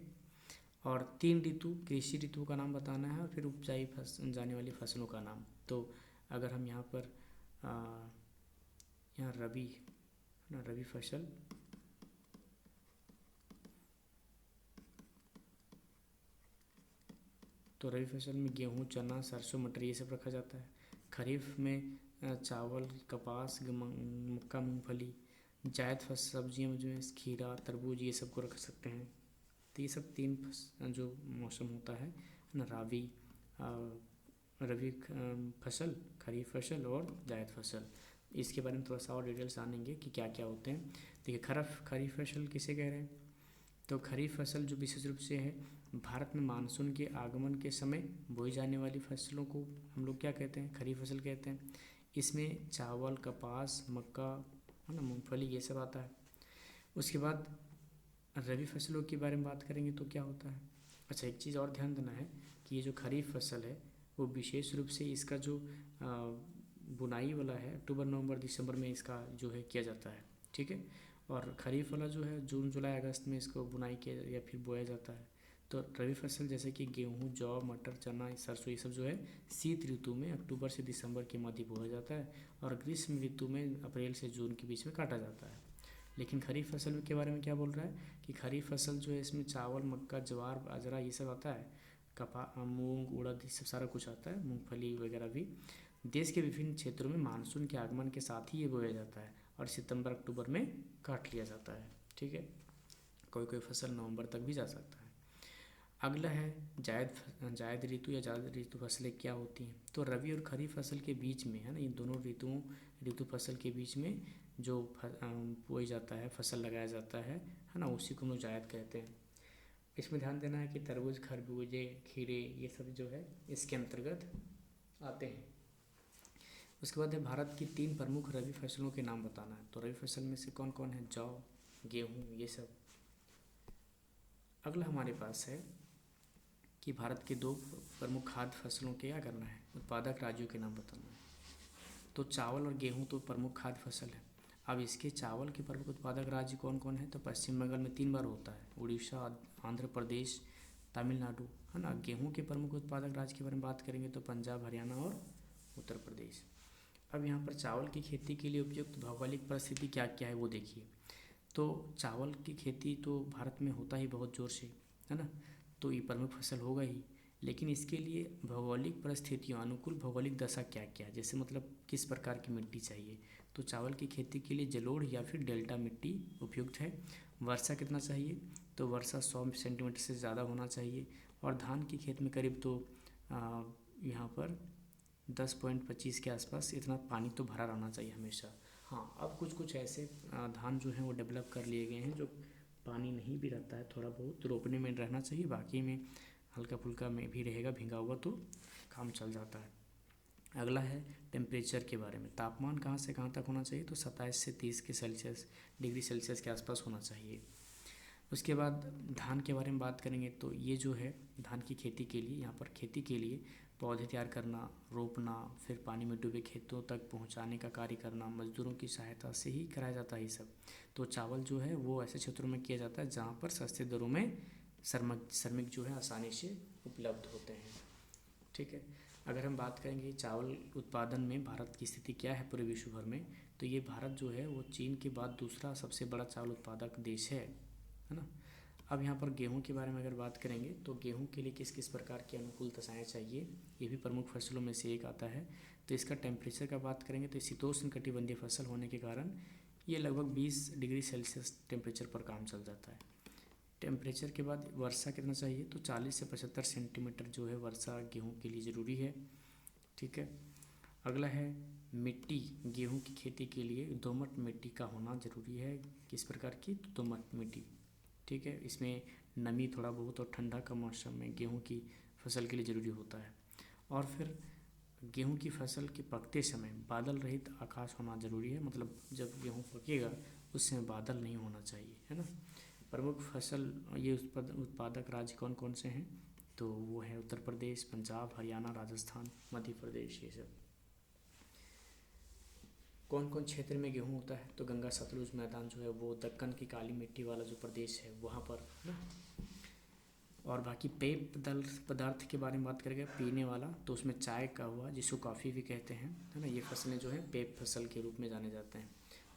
और 3 ऋतु, कृषि ऋतुओं का नाम बताना है, और फिर उपजाई जाने वाली फसलों का नाम। तो अगर हम यहाँ पर यहाँ रबी ना, रबी फसल, तो रबी फसल में गेहूँ, चना, सरसों, मटर ये सब रखा जाता है। खरीफ में चावल, कपास, मक्का, मूंगफली। जायद फसल सब्जियाँ जो है खीरा, तरबूज, ये सब को रख सकते हैं। तो ये सब 3 जो मौसम होता है ना, रबी फसल, खरीफ फसल और जायद फसल। इसके बारे में थोड़ा सा और डिटेल्स जानेंगे कि क्या क्या होते हैं। देखिए, खरीफ फसल किसे कह रहे हैं, तो खरीफ फसल जो विशेष रूप से है भारत में मानसून के आगमन के समय बोई जाने वाली फसलों को हम लोग क्या कहते हैं, खरीफ फसल कहते हैं। इसमें चावल, कपास, मक्का, है ना, मूंगफली, ये सब आता है। उसके बाद रबी फसलों के बारे में बात करेंगे तो क्या होता है। अच्छा, एक चीज़ और ध्यान देना है कि ये जो खरीफ फसल है वो विशेष रूप से इसका जो बुनाई वाला है अक्टूबर, नवंबर, दिसंबर में इसका जो है किया जाता है। ठीक है। और खरीफ वाला जो है जून, जुलाई, अगस्त में इसको बुनाई किया या फिर बोया जाता है। तो रबी फसल जैसे कि गेहूँ, जौ, मटर, चना, सरसों, ये सब जो है शीत ऋतु में अक्टूबर से दिसंबर के मध्य बोया जाता है, और ग्रीष्म ऋतु में अप्रैल से जून के बीच में काटा जाता है। लेकिन खरीफ फसल के बारे में क्या बोल रहा है कि खरीफ फसल जो है इसमें चावल, मक्का, ज्वार, बाजरा, ये सब आता है। मूंग, उड़द, ये सब सारा कुछ आता है, मूंगफली वगैरह भी। देश के विभिन्न क्षेत्रों में मानसून के आगमन के साथ ही ये बोया जाता है, और सितंबर, अक्टूबर में काट लिया जाता है। ठीक है। कोई कोई फसल नवंबर तक भी जा सकता है। अगला है जायद ऋतु या जायद ऋतु फसलें क्या होती हैं। तो रबी और खरीफ फसल के बीच में, है ना, इन दोनों ऋतु फसल के बीच में जो बोई जाता है, फसल लगाया जाता है ना, उसी को हम लोग जायद कहते हैं। इसमें ध्यान देना है कि तरबूज, खरबूजे, खीरे ये सब जो है इसके अंतर्गत आते हैं। उसके बाद है भारत की 3 प्रमुख रबी फसलों के नाम बताना है। तो रबी फसल में से कौन कौन है? जौ, गेहूँ, ये सब। अगला हमारे पास है कि भारत के 2 प्रमुख खाद्य फसलों के क्या करना है, उत्पादक राज्यों के नाम बताना है। तो चावल और गेहूँ तो प्रमुख खाद्य फसल है। अब इसके चावल के प्रमुख उत्पादक राज्य कौन कौन है? तो पश्चिम बंगाल में 3 बार होता है, उड़ीसा, आंध्र प्रदेश, तमिलनाडु, है ना। गेहूँ के प्रमुख उत्पादक राज्य के बारे में बात करेंगे तो पंजाब, हरियाणा और उत्तर प्रदेश। अब यहाँ पर चावल की खेती के लिए उपयुक्त भौगोलिक परिस्थिति क्या क्या है वो देखिए। तो चावल की खेती तो भारत में होता ही बहुत ज़ोर से, है ना, तो ये प्रमुख फसल होगा ही। लेकिन इसके लिए भौगोलिक परिस्थितियों, अनुकूल भौगोलिक दशा क्या क्या है, जैसे मतलब किस प्रकार की मिट्टी चाहिए। तो चावल की खेती के लिए जलोढ़ या फिर डेल्टा मिट्टी उपयुक्त है। वर्षा कितना चाहिए? तो वर्षा 100 सेंटीमीटर से ज़्यादा होना चाहिए। और धान की खेत में करीब तो यहाँ पर 10.25 के आसपास इतना पानी तो भरा रहना चाहिए हमेशा। हाँ, अब कुछ कुछ ऐसे धान जो हैं वो डेवलप कर लिए गए हैं जो पानी नहीं भी रहता है, थोड़ा बहुत रोपने में रहना चाहिए, बाकी में हल्का फुल्का में भी रहेगा, भींगा हुआ तो काम चल जाता है। अगला है टेम्परेचर के बारे में। तापमान कहाँ से कहाँ तक होना चाहिए? तो 27 से 30 डिग्री सेल्सियस के आसपास होना चाहिए। उसके बाद धान के बारे में बात करेंगे तो ये जो है धान की खेती के लिए, यहाँ पर खेती के लिए पौधे तैयार करना, रोपना, फिर पानी में डूबे खेतों तक पहुँचाने का कार्य करना, मजदूरों की सहायता से ही कराया जाता है ये सब। तो चावल जो है वो ऐसे क्षेत्रों में किया जाता है जहाँ पर सस्ते दरों में श्रमिक जो है आसानी से उपलब्ध होते हैं। ठीक है। अगर हम बात करेंगे चावल उत्पादन में भारत की स्थिति क्या है पूरे विश्व भर में, तो ये भारत जो है वो चीन के बाद दूसरा सबसे बड़ा चावल उत्पादक देश है ना। अब यहाँ पर गेहूं के बारे में अगर बात करेंगे तो गेहूं के लिए किस किस प्रकार की अनुकूल दशाएँ चाहिए, ये भी प्रमुख फसलों में से एक आता है। तो इसका टेम्परेचर का बात करेंगे तो शीतोष्ण कटिबंधीय फसल होने के कारण ये लगभग 20 डिग्री सेल्सियस टेम्परेचर पर काम चल जाता है। टेम्परेचर के बाद वर्षा कितना चाहिए? तो 40 से 75 सेंटीमीटर जो है वर्षा गेहूँ के लिए ज़रूरी है। ठीक है। अगला है मिट्टी। गेहूँ की खेती के लिए दोमट मिट्टी का होना ज़रूरी है। किस प्रकार की? तो दोमट मिट्टी। ठीक है। इसमें नमी थोड़ा बहुत और ठंडा का मौसम में गेहूँ की फसल के लिए ज़रूरी होता है। और फिर गेहूँ की फसल के पकते समय बादल रहित आकाश होना ज़रूरी है, मतलब जब गेहूँ पकेगा उस समय बादल नहीं होना चाहिए, है ना। प्रमुख फसल ये उत्पादक राज्य कौन कौन से हैं? तो वो है उत्तर प्रदेश, पंजाब, हरियाणा, राजस्थान, मध्य प्रदेश, ये सब। कौन कौन क्षेत्र में गेहूँ होता है? तो गंगा सतलुज मैदान जो है वो दक्कन की काली मिट्टी वाला जो प्रदेश है वहाँ पर, है ना। और बाकी पेय पदार्थ के बारे में बात करेंगे, पीने वाला, तो उसमें चाय का हुआ, जिसको कॉफ़ी भी कहते हैं, है ना। ये फसलें जो है पेय फसल के रूप में जाने जाते हैं।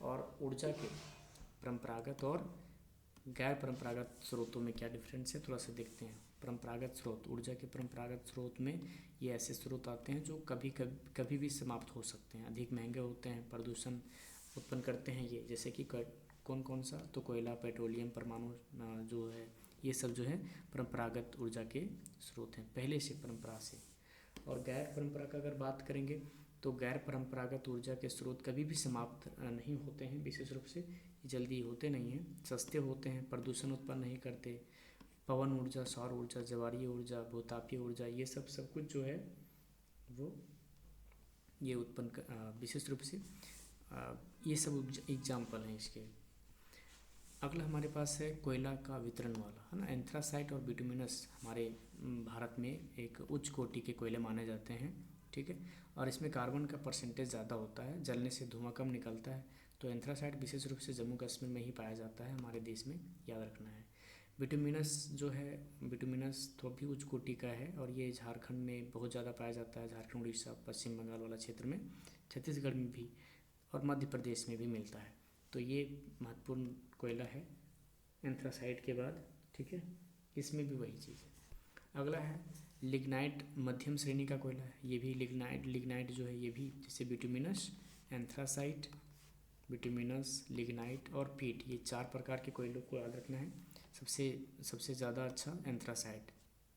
और ऊर्जा के परंपरागत और गैर परंपरागत स्रोतों में क्या डिफरेंस है, थोड़ा सा देखते हैं। परंपरागत स्रोत, ऊर्जा के परंपरागत स्रोत में ये ऐसे स्रोत आते हैं जो कभी भी समाप्त हो सकते हैं, अधिक महंगे होते हैं, प्रदूषण उत्पन्न करते हैं ये, जैसे कि कौन कौन सा? तो कोयला, पेट्रोलियम, परमाणु जो है ये सब जो है परंपरागत ऊर्जा के स्रोत हैं पहले से, परंपरा से। और गैर परंपरा का अगर बात करेंगे तो गैर परंपरागत ऊर्जा के स्रोत कभी भी समाप्त नहीं होते हैं, विशेष रूप से जल्दी होते नहीं हैं, सस्ते होते हैं, प्रदूषण उत्पन्न नहीं करते। पवन ऊर्जा, सौर ऊर्जा, ज्वारीय ऊर्जा, भूतापीय ऊर्जा, ये सब कुछ जो है वो ये उत्पन्न विशेष रूप से ये सब एग्जाम्पल हैं इसके। अगला हमारे पास है कोयला का वितरण वाला, है ना। एंथ्रासाइट और बिटुमिनस हमारे भारत में एक उच्च कोटि के कोयले माने जाते हैं। ठीक है। और इसमें कार्बन का परसेंटेज ज़्यादा होता है, जलने से धुआं कम निकलता है। तो एंथ्रासाइट विशेष रूप से जम्मू कश्मीर में ही पाया जाता है, हमारे देश में, याद रखना है। बिटुमिनस जो है, बिटुमिनस तो भी उच्च कोटि का है और ये झारखंड में बहुत ज़्यादा पाया जाता है, झारखंड, उड़ीसा, पश्चिम बंगाल वाला क्षेत्र में, छत्तीसगढ़ में भी और मध्य प्रदेश में भी मिलता है। तो ये महत्वपूर्ण कोयला है एंथ्रासाइट के बाद। ठीक है। इसमें भी वही चीज़ है। अगला है लिग्नाइट, मध्यम श्रेणी का कोयला है ये भी। लिग्नाइट जो है ये भी, जैसे बिटुमिनस, एंथ्रासाइट, बिटुमिनस, लिग्नाइट और पीट, ये 4 प्रकार के कोयलों को याद रखना है। सबसे ज़्यादा अच्छा एंथ्रासाइट,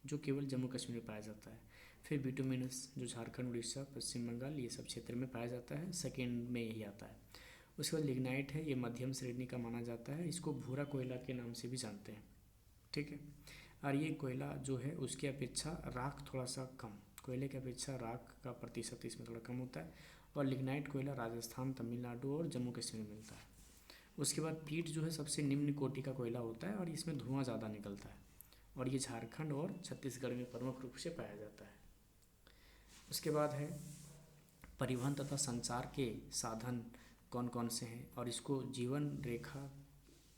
जो केवल जम्मू कश्मीर में पाया जाता है। फिर बिटुमिनस जो झारखंड, उड़ीसा, पश्चिम बंगाल ये सब क्षेत्र में पाया जाता है, सेकेंड में यही आता है। उसके बाद लिग्नाइट है, ये मध्यम श्रेणी का माना जाता है, इसको भूरा कोयला के नाम से भी जानते हैं, ठीक है। और ये कोयला जो है उसकी अपेक्षा राख थोड़ा सा कम, कोयले की अपेक्षा राख का प्रतिशत इसमें थोड़ा कम होता है। और लिग्नाइट कोयला राजस्थान, तमिलनाडु और जम्मू कश्मीर में मिलता है। उसके बाद पीट जो है सबसे निम्न कोटि का कोयला होता है और इसमें धुआं ज़्यादा निकलता है, और ये झारखंड और छत्तीसगढ़ में प्रमुख रूप से पाया जाता है। उसके बाद है परिवहन तथा संचार के साधन कौन कौन से हैं, और इसको जीवन रेखा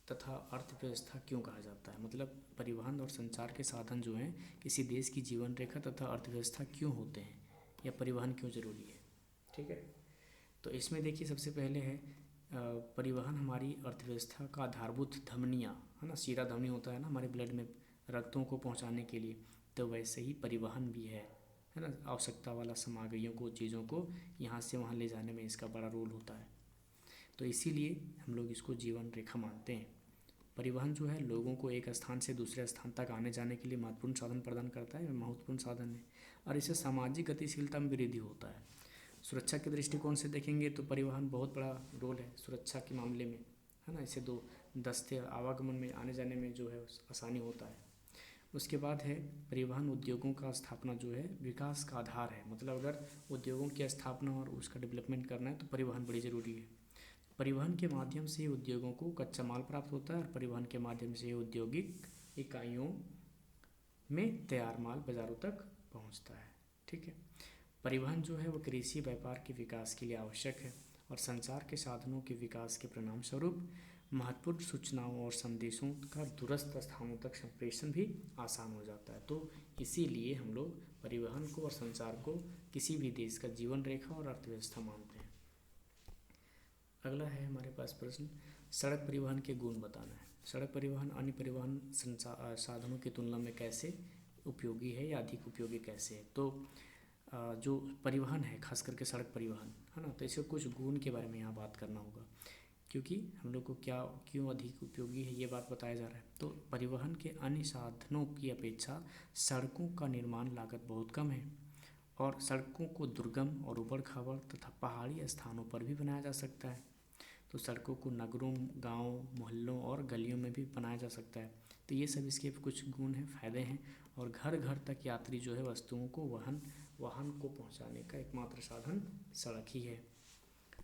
तथा अर्थव्यवस्था क्यों कहा जाता है। मतलब परिवहन और संचार के साधन जो हैं किसी देश की जीवन रेखा तथा अर्थव्यवस्था क्यों होते हैं, या परिवहन क्यों ज़रूरी है, ठीक है। तो इसमें देखिए सबसे पहले है परिवहन हमारी अर्थव्यवस्था का आधारभूत धमनियाँ, है ना, शीरा धमनी होता है ना हमारे ब्लड में रक्तों को पहुंचाने के लिए, तो वैसे ही परिवहन भी है ना, आवश्यकता वाला सामग्रियों को, चीज़ों को यहाँ से वहाँ ले जाने में इसका बड़ा रोल होता है। तो इसीलिए हम लोग इसको जीवन रेखा मानते हैं। परिवहन जो है लोगों को एक स्थान से दूसरे स्थान तक आने जाने के लिए महत्वपूर्ण साधन प्रदान करता है, महत्वपूर्ण साधन है, और इससे सामाजिक गतिशीलता में वृद्धि होता है। सुरक्षा के दृष्टिकोण से देखेंगे तो परिवहन बहुत बड़ा रोल है सुरक्षा के मामले में, है ना, इससे दो दस्ते आवागमन में आने जाने में जो है आसानी होता है। उसके बाद है परिवहन उद्योगों का स्थापना जो है विकास का आधार है। मतलब अगर उद्योगों की स्थापना और उसका डेवलपमेंट करना है तो परिवहन बड़ी ज़रूरी है। परिवहन के माध्यम से उद्योगों को कच्चा माल प्राप्त होता है, और परिवहन के माध्यम से औद्योगिक इकाइयों में तैयार माल बाज़ारों तक पहुंचता है, ठीक है। परिवहन जो है वो कृषि व्यापार के विकास के लिए आवश्यक है, और संचार के साधनों के विकास के परिणाम स्वरूप महत्वपूर्ण सूचनाओं और संदेशों का दूरस्थ स्थानों तक संप्रेषण भी आसान हो जाता है। तो इसीलिए हम लोग परिवहन को और संचार को किसी भी देश का जीवन रेखा और अर्थव्यवस्था मानते हैं। अगला है हमारे पास प्रश्न, सड़क परिवहन के गुण बताना है। सड़क परिवहन अन्य परिवहन साधनों की तुलना में कैसे उपयोगी है या अधिक उपयोगी कैसे है। तो जो परिवहन है खास करके सड़क परिवहन, है ना, तो इसके कुछ गुण के बारे में यहाँ बात करना होगा, क्योंकि हम लोग को क्यों अधिक उपयोगी है ये बात बताया जा रहा है। तो परिवहन के अन्य साधनों की अपेक्षा सड़कों का निर्माण लागत बहुत कम है, और सड़कों को दुर्गम और उबड़ खाबड़ तथा पहाड़ी स्थानों पर भी बनाया जा सकता है। तो सड़कों को नगरों, गाँव, मोहल्लों और गलियों में भी बनाया जा सकता है। तो ये सब इसके कुछ गुण हैं, फ़ायदे हैं। और घर घर तक यात्री जो है वस्तुओं को वाहन को पहुंचाने का एकमात्र साधन सड़क ही है।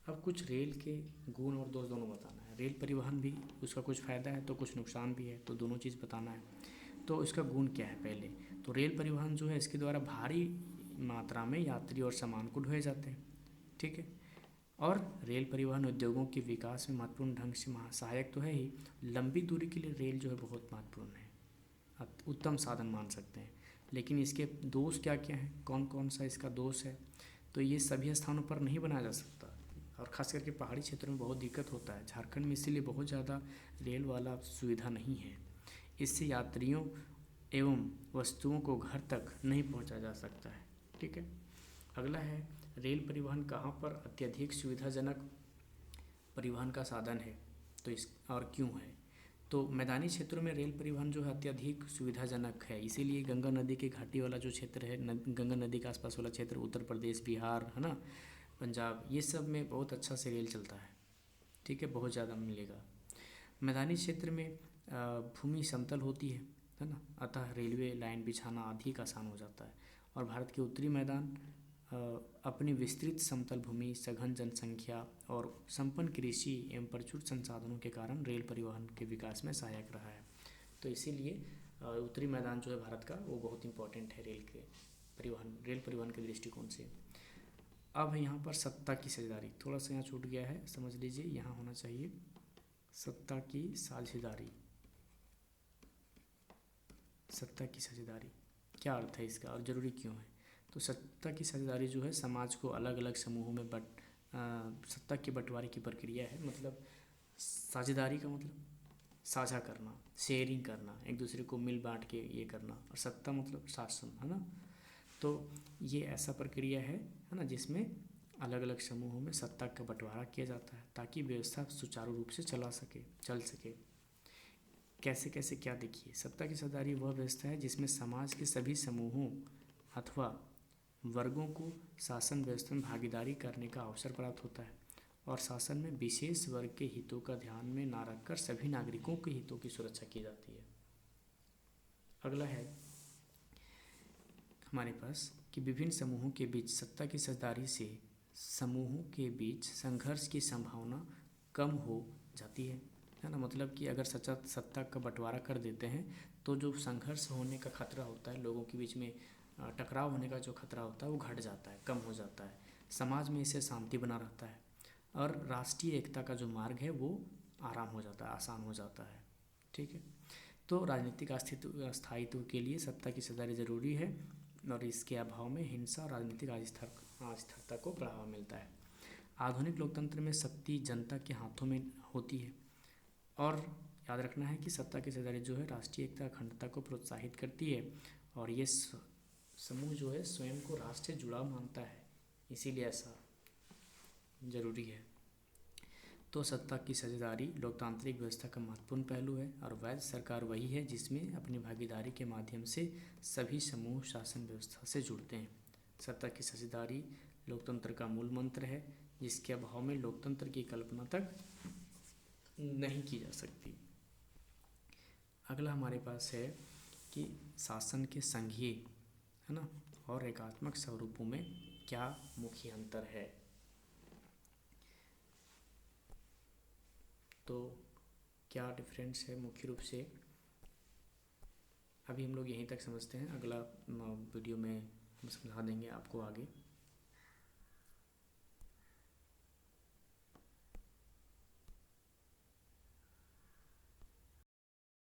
अब कुछ रेल के गुण और दोष दोनों बताना है। रेल परिवहन भी उसका कुछ फ़ायदा है तो कुछ नुकसान भी है, तो दोनों चीज़ बताना है। तो इसका गुण क्या है पहले, तो रेल परिवहन जो है इसके द्वारा भारी मात्रा में यात्री और सामान को ढोए जाते हैं, ठीक है। और रेल परिवहन उद्योगों के विकास में महत्वपूर्ण ढंग से सहायक तो है ही, लंबी दूरी के लिए रेल जो है बहुत महत्वपूर्ण है, उत्तम साधन मान सकते हैं। लेकिन इसके दोष क्या क्या हैं, कौन कौन सा इसका दोष है, तो ये सभी स्थानों पर नहीं बनाया जा सकता, और ख़ास करके पहाड़ी क्षेत्रों में बहुत दिक्कत होता है। झारखंड में इसीलिए बहुत ज़्यादा रेल वाला सुविधा नहीं है, इससे यात्रियों एवं वस्तुओं को घर तक नहीं पहुंचा जा सकता है, ठीक है। अगला है रेल परिवहन कहाँ पर अत्यधिक सुविधाजनक परिवहन का साधन है, तो इस और क्यों है। तो मैदानी क्षेत्रों में रेल परिवहन जो है अत्यधिक सुविधाजनक है, इसीलिए गंगा नदी के घाटी वाला जो क्षेत्र है, गंगा नदी के आसपास वाला क्षेत्र, उत्तर प्रदेश, बिहार, है ना, पंजाब, ये सब में बहुत अच्छा से रेल चलता है, ठीक है, बहुत ज़्यादा मिलेगा। मैदानी क्षेत्र में भूमि समतल होती है ना, अतः रेलवे लाइन बिछाना अधिक आसान हो जाता है। और भारत के उत्तरी मैदान अपनी विस्तृत समतल भूमि, सघन जनसंख्या और संपन्न कृषि एवं प्रचुर संसाधनों के कारण रेल परिवहन के विकास में सहायक रहा है। तो इसीलिए उत्तरी मैदान जो है भारत का वो बहुत इंपॉर्टेंट है रेल परिवहन के दृष्टिकोण से। अब यहाँ पर सत्ता की साझेदारी, थोड़ा सा यहाँ छूट गया है, समझ लीजिए, यहाँ होना चाहिए सत्ता की साझेदारी। सत्ता की साझेदारी क्या अर्थ है इसका और ज़रूरी क्यों है। तो सत्ता की साझेदारी जो है समाज को अलग अलग समूहों में सत्ता के बंटवारे की प्रक्रिया है। मतलब साझेदारी का मतलब साझा करना, शेयरिंग करना, एक दूसरे को मिल बांट के ये करना, और सत्ता मतलब शासन, है ना। तो ये ऐसा प्रक्रिया है ना, जिसमें अलग अलग समूहों में सत्ता का बंटवारा किया जाता है ताकि व्यवस्था सुचारू रूप से चल सके। कैसे कैसे क्या देखिए, सत्ता की साझेदारी वह व्यवस्था है जिसमें समाज के सभी समूहों अथवा वर्गों को शासन व्यवस्था में भागीदारी करने का अवसर प्राप्त होता है और शासन में विशेष वर्ग के हितों का ध्यान में ना रखकर सभी नागरिकों के हितों की सुरक्षा की जाती है। अगला है हमारे पास कि विभिन्न समूहों के बीच सत्ता की साझेदारी से समूहों के बीच संघर्ष की संभावना कम हो जाती है ना। मतलब कि अगर सत्ता का बंटवारा कर देते हैं तो जो संघर्ष होने का खतरा होता है, लोगों के बीच में टकराव होने का जो खतरा होता है वो घट जाता है, कम हो जाता है। समाज में इससे शांति बना रहता है और राष्ट्रीय एकता का जो मार्ग है वो आराम हो जाता है, आसान हो जाता है। ठीक है, तो राजनीतिक स्थायित्व के लिए सत्ता की साझेदारी जरूरी है और इसके अभाव में हिंसा और राजनीतिक अस्थिरता को बढ़ावा मिलता है। आधुनिक लोकतंत्र में शक्ति जनता के हाथों में होती है और याद रखना है कि सत्ता की साझेदारी जो है राष्ट्रीय एकता अखंडता को प्रोत्साहित करती है और ये समूह जो है स्वयं को राष्ट्र से जुड़ा मानता है, इसीलिए ऐसा जरूरी है। तो सत्ता की साझेदारी लोकतांत्रिक व्यवस्था का महत्वपूर्ण पहलू है और वैध सरकार वही है जिसमें अपनी भागीदारी के माध्यम से सभी समूह शासन व्यवस्था से जुड़ते हैं। सत्ता की साझेदारी लोकतंत्र का मूल मंत्र है जिसके अभाव में लोकतंत्र की कल्पना तक नहीं की जा सकती। अगला हमारे पास है कि शासन के संघीय है ना और एकात्मक स्वरूपों में क्या मुख्य अंतर है। तो क्या डिफरेंस है मुख्य रूप से, अभी हम लोग यहीं तक समझते हैं। अगला वीडियो में हम समझा देंगे आपको आगे।